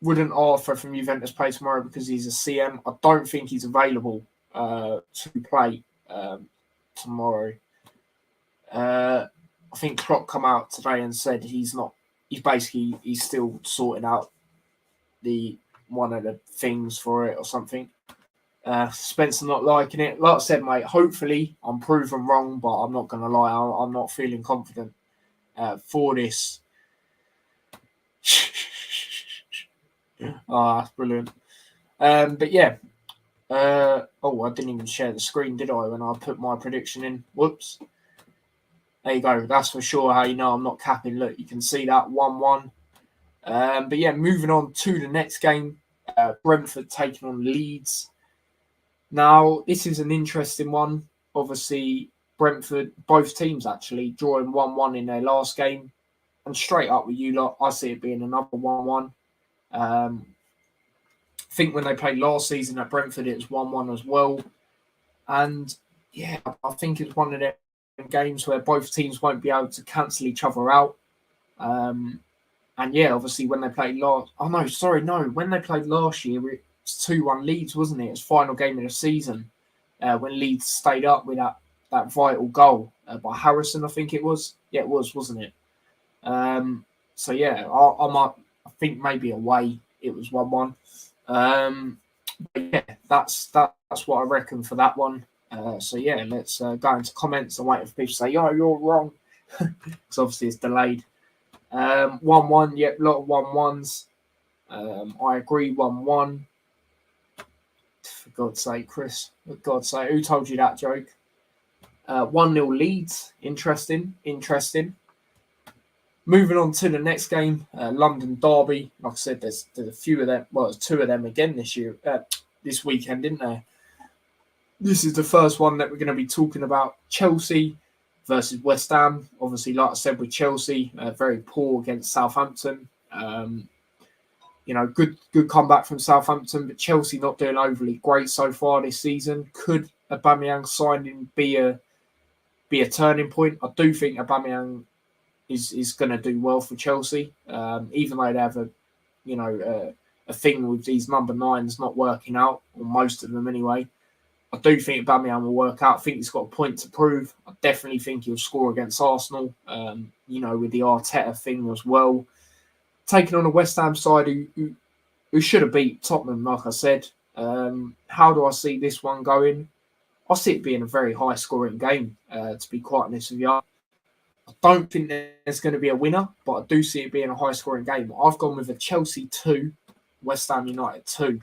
Wouldn't Arthur from Juventus play tomorrow because he's a CM? I don't think he's available to play tomorrow. I think Klopp come out today and said he's not. He's still sorting out the one of the things for it or something. Spencer not liking it. Like I said, mate, hopefully I'm proven wrong, but I'm not going to lie. I'm not feeling confident for this. That's brilliant. But yeah. I didn't even share the screen, did I, when I put my prediction in? Whoops. There you go. That's for sure how you know I'm not capping. Look, you can see that 1-1. But yeah, moving on to the next game. Brentford taking on Leeds. Now, this is an interesting one. Obviously, Brentford, both teams actually, drawing 1-1 in their last game. And straight up with you lot, I see it being another 1-1. I think when they played last season at Brentford, it was 1-1 as well. And yeah, I think it's one of them games where both teams won't be able to cancel each other out. And yeah, obviously when they played when they played last year, it was 2-1 Leeds, wasn't it? It was final game of the season when Leeds stayed up with that vital goal by Harrison, I think it was. Yeah, it was, wasn't it? So yeah, I think maybe away it was 1-1. But yeah, that's what I reckon for that one. So yeah, let's go into comments. I'm waiting for people to say, "Oh, you're wrong," because obviously it's delayed. 1-1, yeah, a lot of 1-1s. I agree, 1-1. For God's sake, Chris. For God's sake, who told you that joke? 1-0 Leeds. Interesting. Moving on to the next game, London Derby. Like I said, there's a few of them. Well, there's two of them again this weekend, isn't there? This is the first one that we're going to be talking about. Chelsea versus West Ham. Obviously, like I said, with Chelsea, very poor against Southampton. Good comeback from Southampton, but Chelsea not doing overly great so far this season. Could Aubameyang signing be a turning point? I do think Aubameyang is going to do well for Chelsea, even though they have a thing with these number 9s not working out, or most of them anyway. I do think Aubameyang will work out. I think he's got a point to prove. I definitely think he'll score against Arsenal, with the Arteta thing as well. Taking on a West Ham side who should have beat Tottenham, like I said. How do I see this one going? I see it being a very high-scoring game, to be quite honest with you. I don't think there's going to be a winner, but I do see it being a high-scoring game. I've gone with a Chelsea 2, West Ham United 2.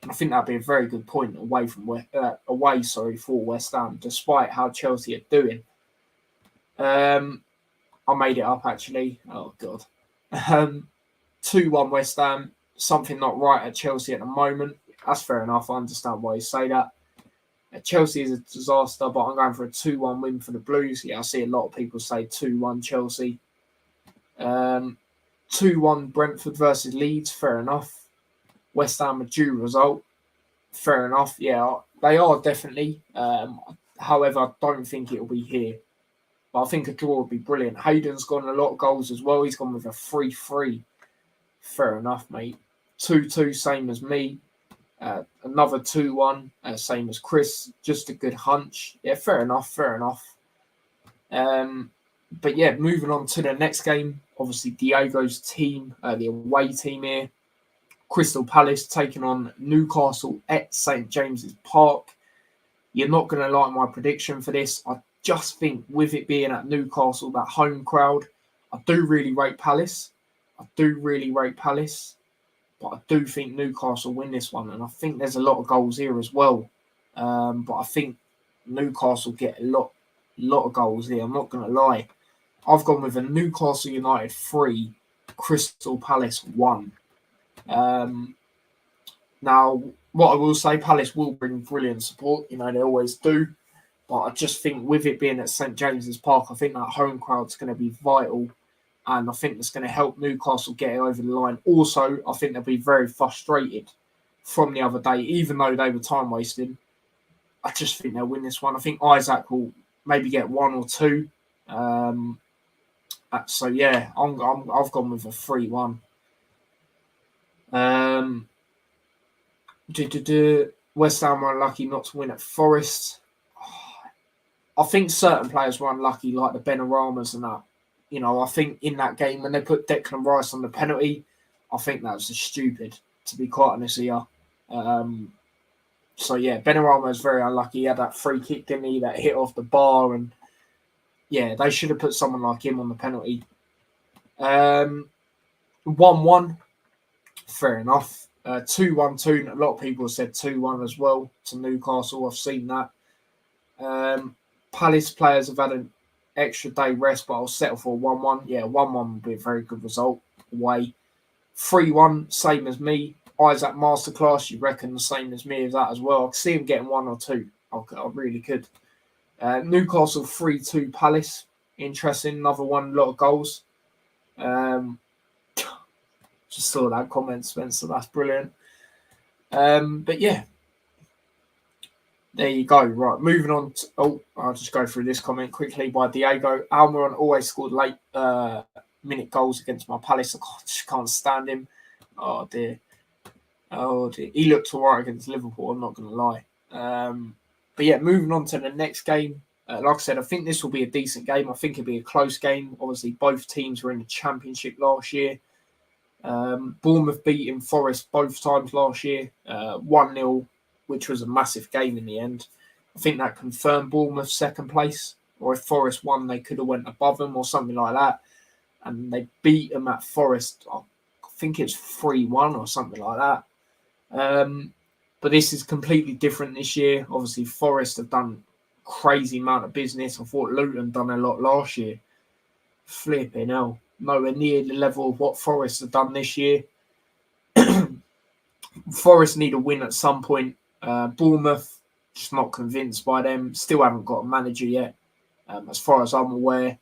I think that'd be a very good point away for West Ham, despite how Chelsea are doing. I made it up actually. Oh god. 2-1 West Ham. Something not right at Chelsea at the moment. That's fair enough. I understand why you say that. Chelsea is a disaster, but I'm going for a 2-1 win for the Blues. Yeah, I see a lot of people say 2-1 Chelsea. 2-1 Brentford versus Leeds. Fair enough. West Ham a due result. Fair enough. Yeah, they are definitely. However, I don't think it'll be here. But I think a draw would be brilliant. Hayden's gone a lot of goals as well. He's gone with a 3-3. Fair enough, mate. 2-2, same as me. Another 2-1, same as Chris. Just a good hunch. Yeah, fair enough. But yeah, moving on to the next game. Obviously, Diego's team, the away team here. Crystal Palace taking on Newcastle at St. James's Park. You're not going to like my prediction for this. I just think with it being at Newcastle, that home crowd, I do really rate Palace. But I do think Newcastle win this one. And I think there's a lot of goals here as well. But I think Newcastle get a lot of goals here. I'm not going to lie. I've gone with a Newcastle United 3, Crystal Palace 1. Now, what I will say, Palace will bring brilliant support. They always do. But I just think with it being at St. James's Park, I think that home crowd's going to be vital. And I think it's going to help Newcastle get it over the line. Also, I think they'll be very frustrated from the other day, even though they were time wasting. I just think they'll win this one. I think Isaac will maybe get 1 or 2. So yeah, I've gone with a 3-1. West Ham were unlucky not to win at Forest. I think certain players were unlucky, like the Benaramas and that. I think in that game when they put Declan Rice on the penalty, I think that was just stupid, to be quite honest here. So yeah, Benarama was very unlucky. He had that free kick, didn't he, that hit off the bar, and yeah, they should have put someone like him on the penalty. 1-1, fair enough. 2-1, a lot of people said 2-1 as well to Newcastle. I've seen that. Palace players have had an extra day rest, but I'll settle for 1-1. Yeah, 1-1 would be a very good result away. 3-1, same as me. Isaac Masterclass, you reckon the same as me as that as well? I could see him getting 1 or 2. I really could. Newcastle 3-2 Palace. Interesting. Another one, a lot of goals. Just saw that comment, Spencer. That's brilliant. But yeah. There you go. Right, moving on. I'll just go through this comment quickly by Diego. Almiron always scored late minute goals against my Palace. I just can't stand him. Oh dear. He looked all right against Liverpool, I'm not going to lie. But yeah, moving on to the next game. Like I said, I think this will be a decent game. I think it'll be a close game. Obviously, both teams were in the Championship last year. Bournemouth beating Forest both times last year. 1-0, which was a massive game in the end. I think that confirmed Bournemouth's second place. Or if Forest won, they could have went above them or something like that. And they beat them at Forest. I think it's 3-1 or something like that. But this is completely different this year. Obviously, Forest have done a crazy amount of business. I thought Luton done a lot last year. Flipping hell. Nowhere near the level of what Forest have done this year. Forest need a win at some point. Bournemouth, just not convinced by them. Still haven't got a manager yet, as far as I'm aware.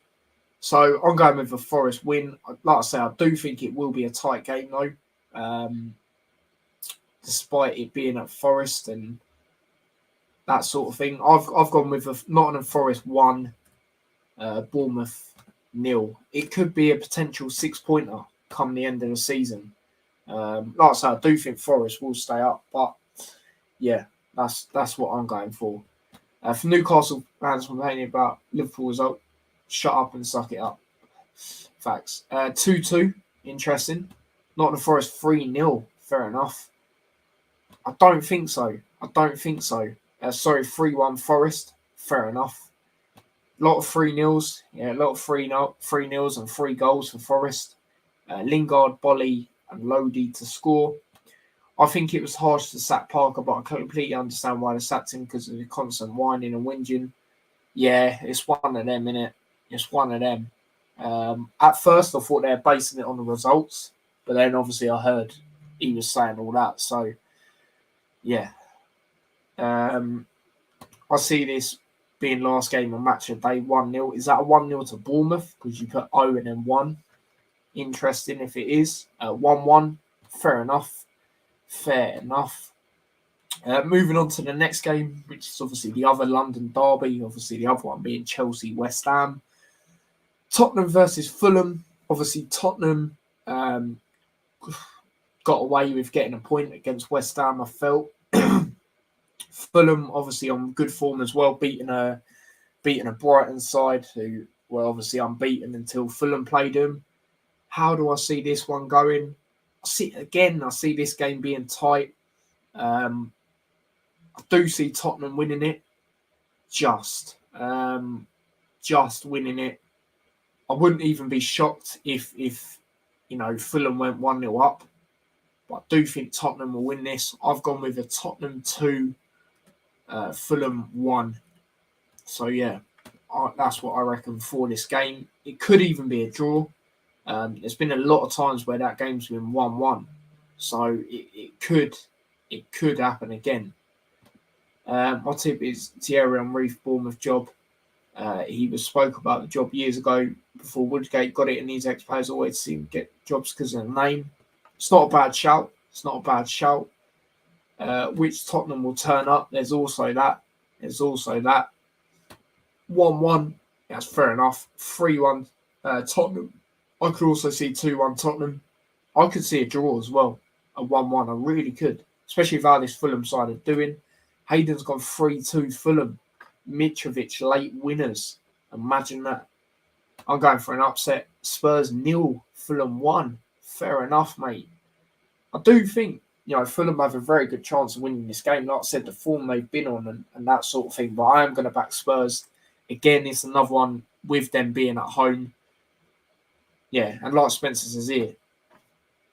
So I'm going with a Forest win. Like I say, I do think it will be a tight game though. Despite it being at Forest and that sort of thing. I've gone with a Nottingham Forest 1, Bournemouth 0. It could be a potential 6-pointer come the end of the season. Like I say, I do think Forest will stay up, but yeah, that's what I'm going for. For Newcastle fans complaining about Liverpool result, shut up and suck it up. Facts. 2-2, interesting. Nottingham Forest 3-0, fair enough. I don't think so. Sorry, 3-1 Forest, fair enough. A lot of 3-0s. Yeah, a lot of 3-0s and 3 goals for Forest. Lingard, Bolly and Lodi to score. I think it was harsh to sack Parker, but I completely understand why they sacked him because of the constant whining and whinging. Yeah, it's one of them, innit? It's one of them. At first, I thought they were basing it on the results, but then obviously I heard he was saying all that. So, yeah. I see this being last game of match of day 1-0. Is that a 1-0 to Bournemouth? Because you put 0 and then 1. Interesting if it is. 1-1. Fair enough. Moving on to the next game, which is obviously the other London derby. Obviously, the other one being Chelsea West Ham. Tottenham versus Fulham. Obviously, Tottenham got away with getting a point against West Ham, I felt. Fulham, obviously, on good form as well, beating a Brighton side who were obviously unbeaten until Fulham played them. How do I see this one going? I see this game being tight. I do see Tottenham winning it. Just winning it. I wouldn't even be shocked if Fulham went 1-0 up. But I do think Tottenham will win this. I've gone with a Tottenham 2, Fulham 1. So yeah, that's what I reckon for this game. It could even be a draw. There's been a lot of times where that game's been 1-1. So it could happen again. My tip is Thierry Henry Bournemouth job. He spoke about the job years ago before Woodgate got it, and his ex-players always seem to get jobs because of the name. It's not a bad shout. Which Tottenham will turn up. There's also that. 1-1, that's fair enough. 3-1 Tottenham. I could also see 2-1 Tottenham. I could see a draw as well, a 1-1. I really could, especially with how this Fulham side are doing. Hayden's gone 3-2 Fulham. Mitrovic late winners. Imagine that. I'm going for an upset. Spurs 0, Fulham 1. Fair enough, mate. I do think, Fulham have a very good chance of winning this game. Like I said, the form they've been on and that sort of thing. But I am going to back Spurs. Again, it's another one with them being at home. Yeah, and like Spencer says here,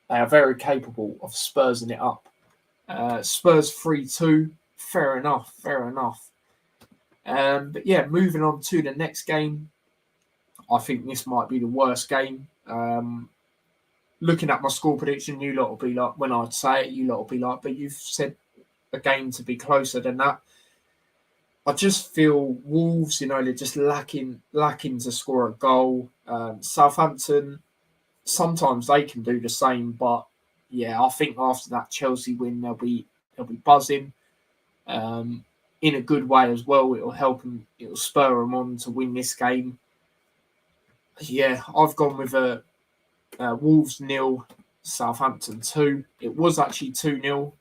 they are very capable of Spursing it up. Spurs 3-2. Fair enough. But yeah, moving on to the next game. I think this might be the worst game. Looking at my score prediction, you lot will be like, when I say it, you lot will be like, but you've said a game to be closer than that. I just feel Wolves, they're just lacking to score a goal. Southampton, sometimes they can do the same, but yeah, I think after that Chelsea win, they'll be buzzing. In a good way as well. It'll help them. It'll spur them on to win this game. Yeah, I've gone with a Wolves 0, Southampton 2. It was actually 2-0.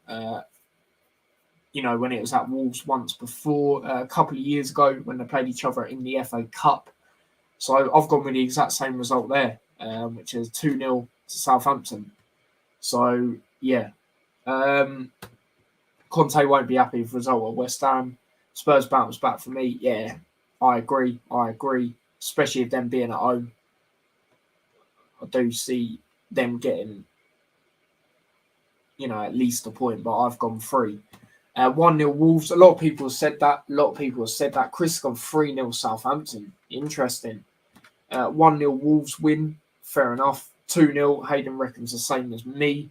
When it was at Wolves once before, a couple of years ago when they played each other in the FA Cup. So I've gone with the exact same result there, which is 2-0 to Southampton. So yeah, Conte won't be happy with the result at West Ham. Spurs bounce back for me. Yeah, I agree. Especially if them being at home. I do see them getting, at least a point, but I've gone 3. 1-0 Wolves. A lot of people have said that. Chris has gone 3-0 Southampton. Interesting. 1-0 Wolves win. Fair enough. 2-0. Hayden reckons the same as me.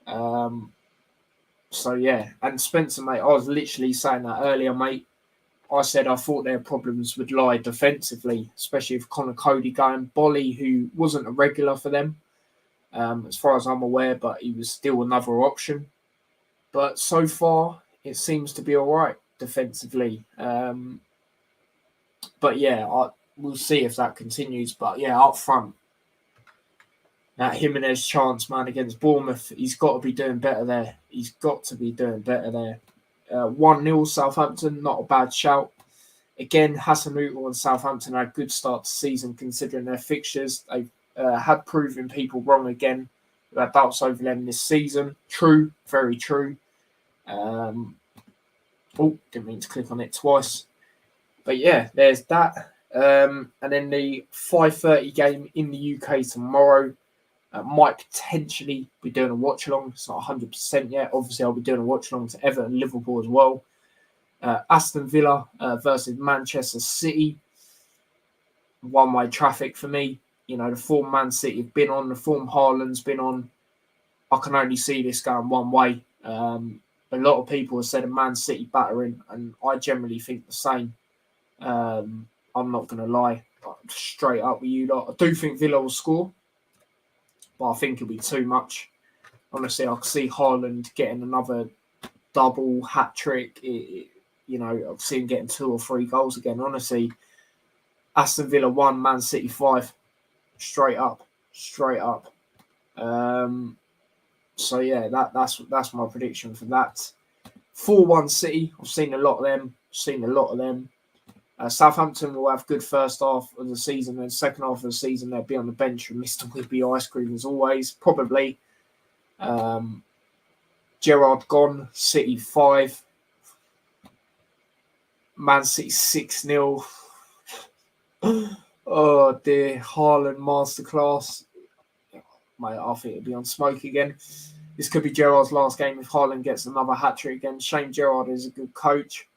So, yeah. And Spencer, mate, I was literally saying that earlier, mate. I said I thought their problems would lie defensively, especially with Connor Cody going. Bolly, who wasn't a regular for them, as far as I'm aware, but he was still another option. But so far, it seems to be all right defensively. But yeah, we'll see if that continues. But yeah, up front, that Jimenez chance, man, against Bournemouth, he's got to be doing better there. 1-0 Southampton, not a bad shout. Again, Hasenhüttl and Southampton had a good start to the season considering their fixtures. They've had proven people wrong again. We had doubts over them this season. True, very true. Didn't mean to click on it twice. But yeah, there's that. And then the 5:30 game in the UK tomorrow. Might potentially be doing a watch along. It's not 100% yet. Obviously, I'll be doing a watch along to Everton, Liverpool as well. Aston Villa versus Manchester City. One-way traffic for me. The form Man City have been on, the form Haaland's been on. I can only see this going one way. A lot of people have said a Man City battering, and I generally think the same. I'm not going to lie. Straight up with you lot. I do think Villa will score, but I think it'll be too much. Honestly, I can see Haaland getting another double hat trick. I've seen him getting 2 or 3 goals again. Honestly, Aston Villa 1, Man City 5. Straight up. So yeah, that's my prediction for that. 4-1 City. I've seen a lot of them. Southampton will have good first half of the season, and second half of the season they'll be on the bench with Mr. Whippy ice cream as always. Probably. Gerrard gone. City 5. Man City 6-0. Oh dear, Haaland masterclass. Mate, I think it'll be on smoke again. This could be Gerrard's last game if Haaland gets another hat-trick again. Shame Gerrard is a good coach.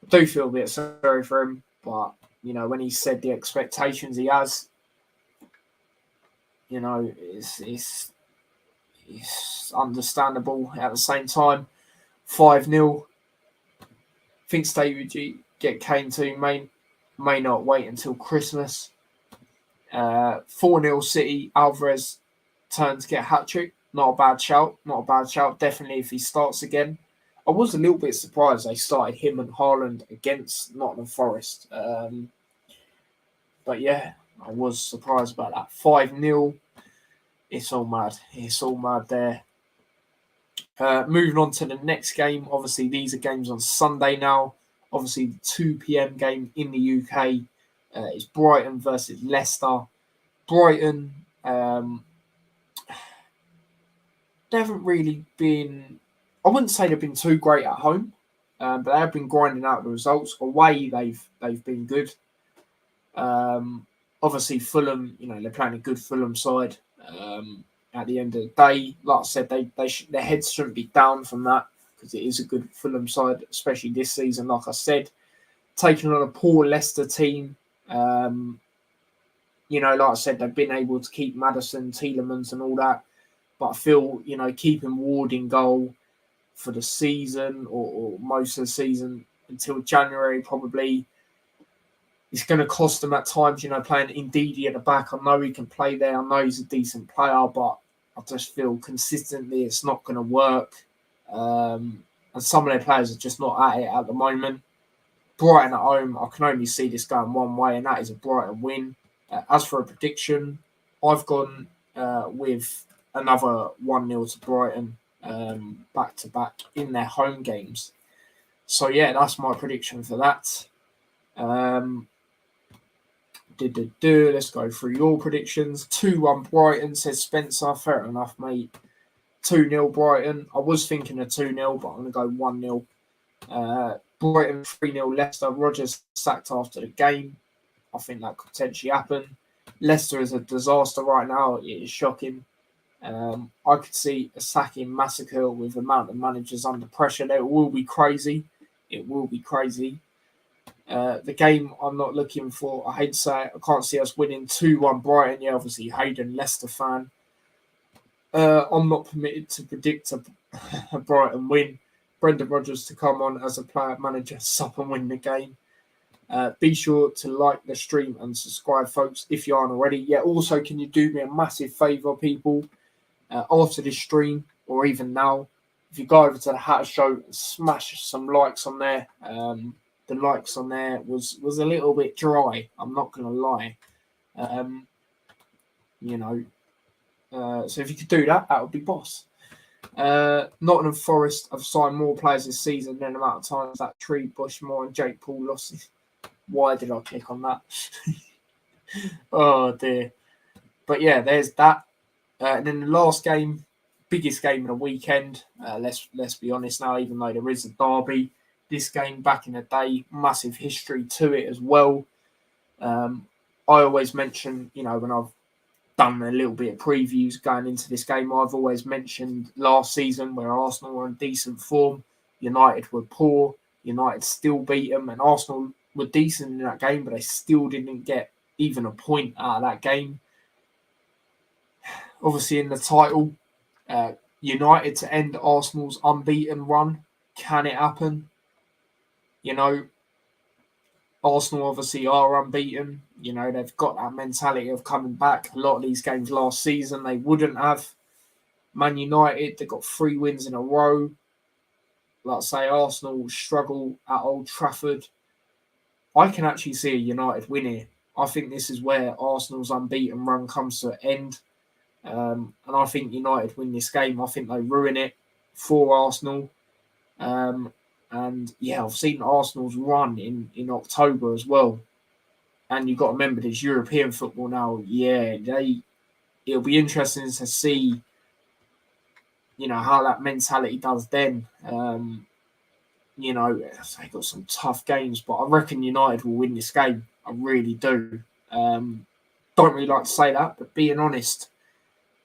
I do feel a bit sorry for him, but, when he said the expectations he has, it's understandable at the same time. 5-0. Think Stage get Kane too, may not wait until Christmas. 4-0 City. Alvarez turn to get a hat-trick. Not a bad shout. Definitely if he starts again. I was a little bit surprised they started him and Haaland against Nottingham Forest. But yeah, I was surprised about that. 5-0. It's all mad. It's all mad there. Moving on to the next game. Obviously, these are games on Sunday now. Obviously, the 2 p.m. game in the UK is Brighton versus Leicester. Brighton, they haven't really been... I wouldn't say they've been too great at home, but they have been grinding out the results. Away, they've been good. Obviously, Fulham, they're playing a good Fulham side. At the end of the day, like I said, their heads shouldn't be down from that because it is a good Fulham side, especially this season. Like I said, taking on a poor Leicester team. Like I said, they've been able to keep Maddison, Tielemans, and all that. But I feel, keeping Ward in goal for the season or most of the season until January probably. It's going to cost them at times, playing Ndidi at the back. I know he can play there. I know he's a decent player, but I just feel consistently it's not going to work. And some of their players are just not at it at the moment. Brighton at home, I can only see this going one way, and that is a Brighton win. As for a prediction, I've gone with another 1-0 to Brighton back-to-back in their home games. So, yeah, that's my prediction for that. Let's go through your predictions. 2-1 Brighton, says Spencer. Fair enough, mate. 2-0 Brighton. I was thinking of 2-0, but I'm going to go 1-0. Brighton 3-0 Leicester. Rodgers sacked after the game. I think that could potentially happen. Leicester is a disaster right now. It is shocking. I could see a sacking massacre with the amount of managers under pressure. It will be crazy. It will be crazy. The game I'm not looking for, I hate to say it, I can't see us winning 2-1 Brighton. Yeah, obviously Hayden, Leicester fan. I'm not permitted to predict a Brighton win. Brendan Rodgers to come on as a player manager, sub and win the game. Be sure to like the stream and subscribe, folks, if you aren't already. Yeah, also, can you do me a massive favour, people? After this stream, or even now, if you go over to the Hatter Show and smash some likes on there. The likes on there was a little bit dry. I'm not going to lie. So if you could do that, that would be boss. Nottingham Forest have signed more players this season than the amount of times that Tree, Bushmore and Jake Paul lost it. Why did I click on that? Oh, dear. But, yeah, there's that. And then the last game, biggest game of the weekend. Let's be honest now, even though there is a derby. This game back in the day, massive history to it as well. I always mention, when I've done a little bit of previews going into this game, I've always mentioned last season where Arsenal were in decent form, United were poor, United still beat them, and Arsenal were decent in that game, but they still didn't get even a point out of that game. Obviously, in the title, United to end Arsenal's unbeaten run. Can it happen? Arsenal obviously are unbeaten. They've got that mentality of coming back. A lot of these games last season, they wouldn't have. Man United, they got 3 wins in a row. Like I say, Arsenal struggle at Old Trafford. I can actually see a United win here. I think this is where Arsenal's unbeaten run comes to an end. And I think United win this game. I think they ruin it for Arsenal. And yeah, I've seen Arsenal's run in October as well. And you've got to remember there's European football now. Yeah, it'll be interesting to see, how that mentality does then. They got some tough games, but I reckon United will win this game. I really do. Don't really like to say that, but being honest,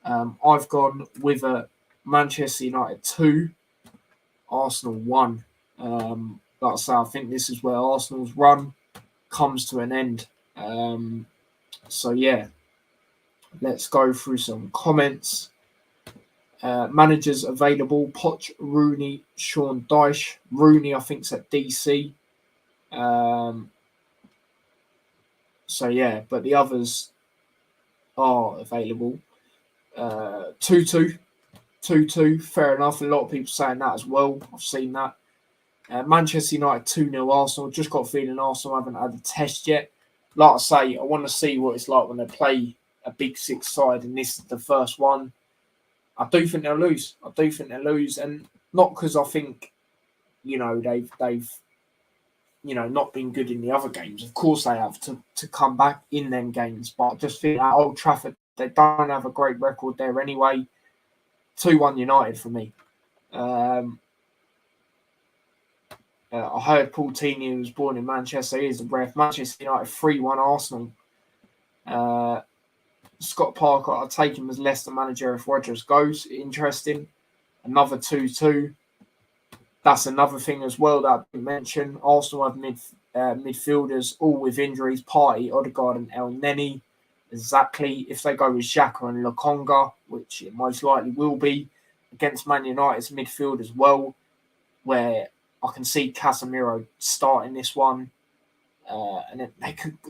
I've gone with a Manchester United 2, Arsenal 1. Like I say, I think this is where Arsenal's run comes to an end. So, yeah, let's go through some comments. Managers available: Poch, Rooney, Sean Dyche. Rooney, I think, is at DC. So, yeah, but the others are available. Tutu, 2-2, fair enough. A lot of people saying that as well. I've seen that. Manchester United 2-0 Arsenal. Just got a feeling Arsenal haven't had a test yet. Like I say, I want to see what it's like when they play a big six side, and this is the first one. I do think they'll lose. And not because I think, they've not been good in the other games. Of course they have to come back in them games, but I just feel at Old Trafford, they don't have a great record there anyway. 2-1 United for me. I heard Paul Tini was born in Manchester. He is the ref. Manchester United 3-1 Arsenal. Scott Parker, I'll take him as Leicester manager if Rodgers goes. Interesting. Another 2-2. That's another thing as well that I didn't mention. Arsenal have midfielders, all with injuries. Partey, Odegaard and El Neni. Exactly. If they go with Xhaka and Lokonga, which it most likely will be, against Man United's midfield as well, where I can see Casemiro starting this one. And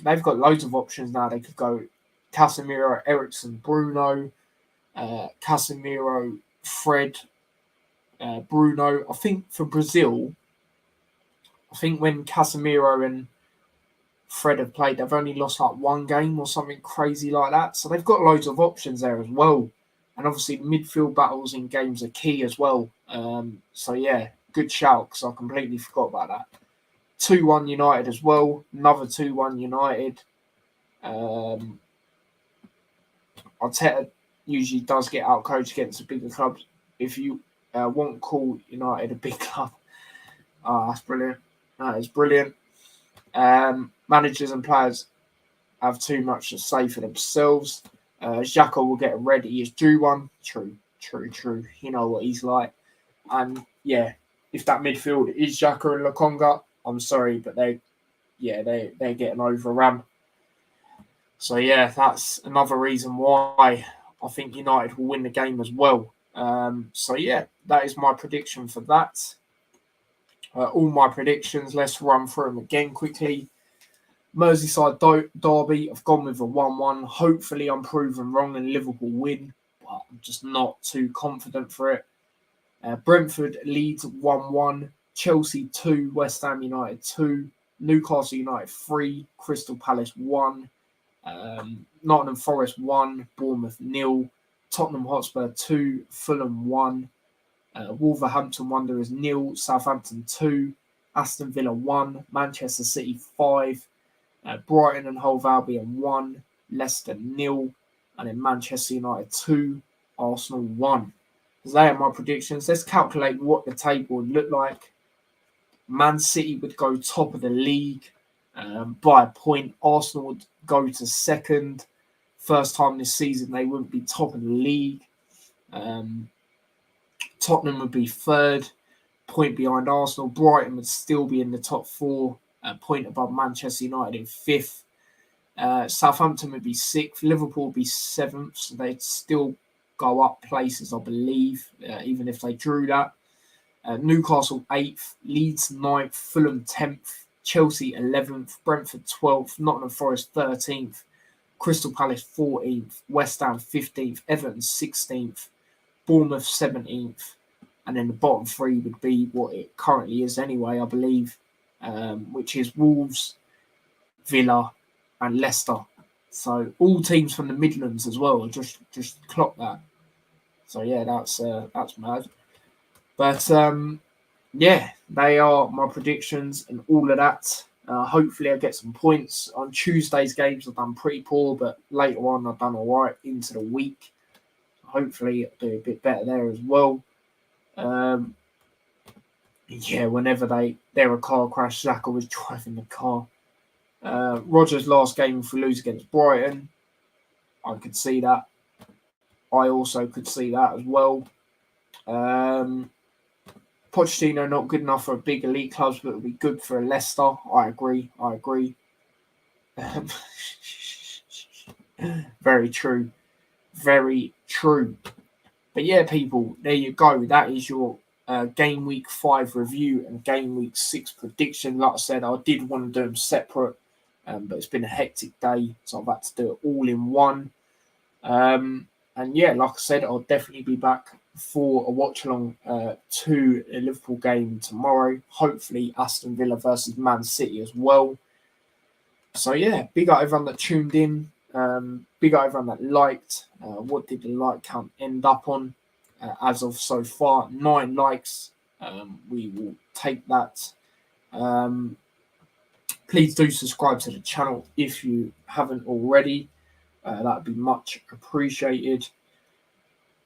they've got loads of options now. They could go Casemiro, Eriksen, Bruno, Casemiro, Fred, Bruno. I think for Brazil, when Casemiro and Fred have played, they've only lost like one game or something crazy like that. So they've got loads of options there as well. And obviously midfield battles in games are key as well. So yeah, good shout because I completely forgot about that. 2-1 United as well. Another 2-1 United. Arteta usually does get outcoached against the bigger clubs. If you won't call United a big club. That's brilliant. That is brilliant. Managers and players have too much to say for themselves. Xhaka will get ready. He is due one. True. You know what he's like. And yeah, if that midfield is Xhaka and Lokonga, I'm sorry, but they're getting overrun. So yeah, that's another reason why I think United will win the game as well. So yeah, that is my prediction for that. All my predictions, let's run through them again quickly. Merseyside derby, I've gone with a 1-1. Hopefully I'm proven wrong and Liverpool win, but I'm just not too confident for it. Brentford Leeds 1-1. Chelsea 2, West Ham United 2, Newcastle United 3, Crystal Palace 1, Nottingham Forest 1, Bournemouth 0, Tottenham Hotspur 2, Fulham 1, Wolverhampton Wanderers 0, Southampton 2, Aston Villa 1, Manchester City 5, Brighton and Hove Albion 1, Leicester 0, and then Manchester United 2, Arsenal 1. So they are my predictions. Let's calculate what the table would look like. Man City would go top of the league by a point. Arsenal would go to second. First time this season they wouldn't be top of the league. Tottenham would be third, point behind Arsenal. Brighton would still be in the top four, a point above Manchester United in fifth. Southampton would be sixth. Liverpool would be seventh, so they'd still go up places, I believe, even if they drew that. Newcastle 8th, Leeds 9th, Fulham 10th, Chelsea 11th, Brentford 12th, Nottingham Forest 13th, Crystal Palace 14th, West Ham 15th, Everton 16th, Bournemouth 17th, and then the bottom three would be what it currently is anyway, I believe, which is Wolves, Villa, and Leicester. So all teams from the Midlands as well. Just clock that. So yeah, that's mad. But yeah, they are my predictions and all of that. Hopefully I get some points. On Tuesday's games I've done pretty poor, but later on I've done all right into the week. Hopefully I'll do a bit better there as well. Yeah, whenever they're a car crash, Xhaka was driving the car. Rodgers' last game, if we lose against Brighton, I could see that. I also could see that as well. Pochettino not good enough for a big elite clubs, but it'll be good for Leicester. I agree. Very true. But yeah, people, there you go. That is your Game Week 5 review and Game Week 6 prediction. Like I said, I did want to do them separate, but it's been a hectic day, so I've had to do it all in one. And yeah, like I said, I'll definitely be back for a watch along to a Liverpool game tomorrow. Hopefully Aston Villa versus Man City as well. So yeah, big up everyone that tuned in. Big up everyone that liked. What did the like count end up on? As of so far, 9 likes. We will take that. Please do subscribe to the channel if you haven't already. That would be much appreciated.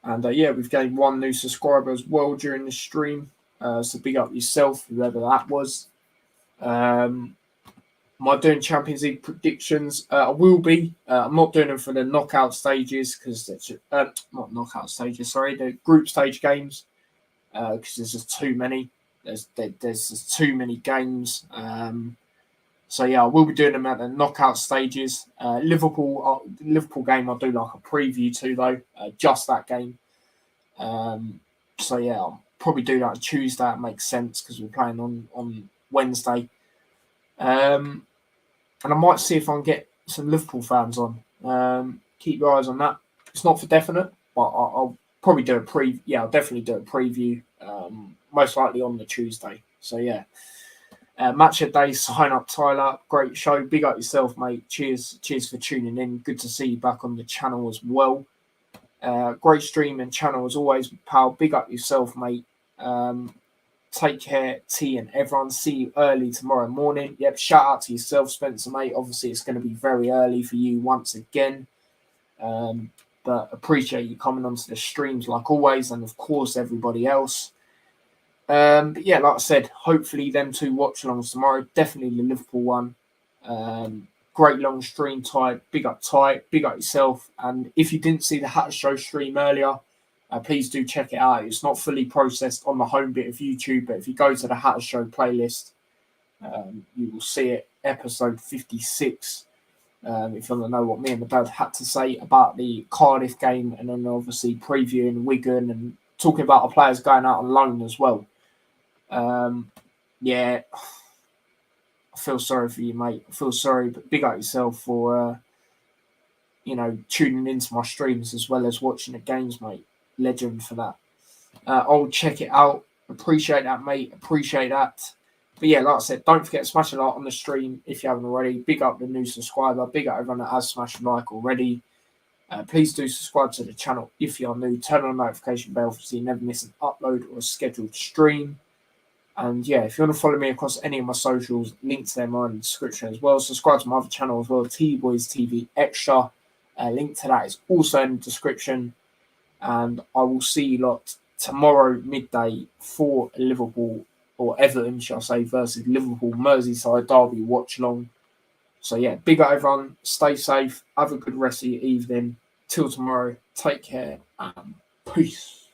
And yeah, we've gained 1 new subscriber as well during the stream. So big up yourself, whoever that was. Am I doing Champions League predictions? I will be. I'm not doing them for the knockout stages because it's not knockout stages. Sorry, the group stage games because there's just too many. There's just too many games. So yeah, I will be doing them at the knockout stages. Liverpool game, I'll do like a preview to though, just that game. So yeah, I'll probably do that on Tuesday. It makes sense because we're playing on Wednesday. And I might see if I can get some Liverpool fans on. Keep your eyes on that. It's not for definite, but I'll probably do a preview. Yeah, I'll definitely do a preview. Most likely on the Tuesday. So yeah. Match of day, sign up Tyler. Great show. Big up yourself, mate. Cheers for tuning in. Good to see you back on the channel as well. Great stream and channel as always, pal. Big up yourself, mate. Take care, T and everyone. See you early tomorrow morning. Yep, shout out to yourself, Spencer, mate. Obviously, it's going to be very early for you once again. But appreciate you coming onto the streams like always, and of course, everybody else. But yeah, like I said, hopefully them 2 watch-alongs tomorrow. Definitely the Liverpool one. Great long stream, Ty. Big up yourself. And if you didn't see the Hatter Show stream earlier, please do check it out. It's not fully processed on the home bit of YouTube, but if you go to the Hatter Show playlist, you will see it. Episode 56. If you want to know what me and the dad had to say about the Cardiff game, and then obviously previewing Wigan and talking about our players going out on loan as well. Yeah, I feel sorry for you, mate. I feel sorry, but big up yourself for, tuning into my streams as well as watching the games, mate. Legend for that. I'll check it out. Appreciate that, mate. Appreciate that. But yeah, like I said, don't forget to smash a like on the stream if you haven't already. Big up the new subscriber. Big up everyone that has smashed a like already. Please do subscribe to the channel if you are new. Turn on the notification bell so you never miss an upload or a scheduled stream. And yeah, if you want to follow me across any of my socials, links to them are in the description as well. Subscribe to my other channel as well, T Boys TV Extra. Link to that is also in the description. And I will see you lot tomorrow midday for Liverpool, or Everton, shall I say, versus Liverpool Merseyside derby watch along. So yeah, big up everyone. Stay safe. Have a good rest of your evening. Till tomorrow. Take care and peace.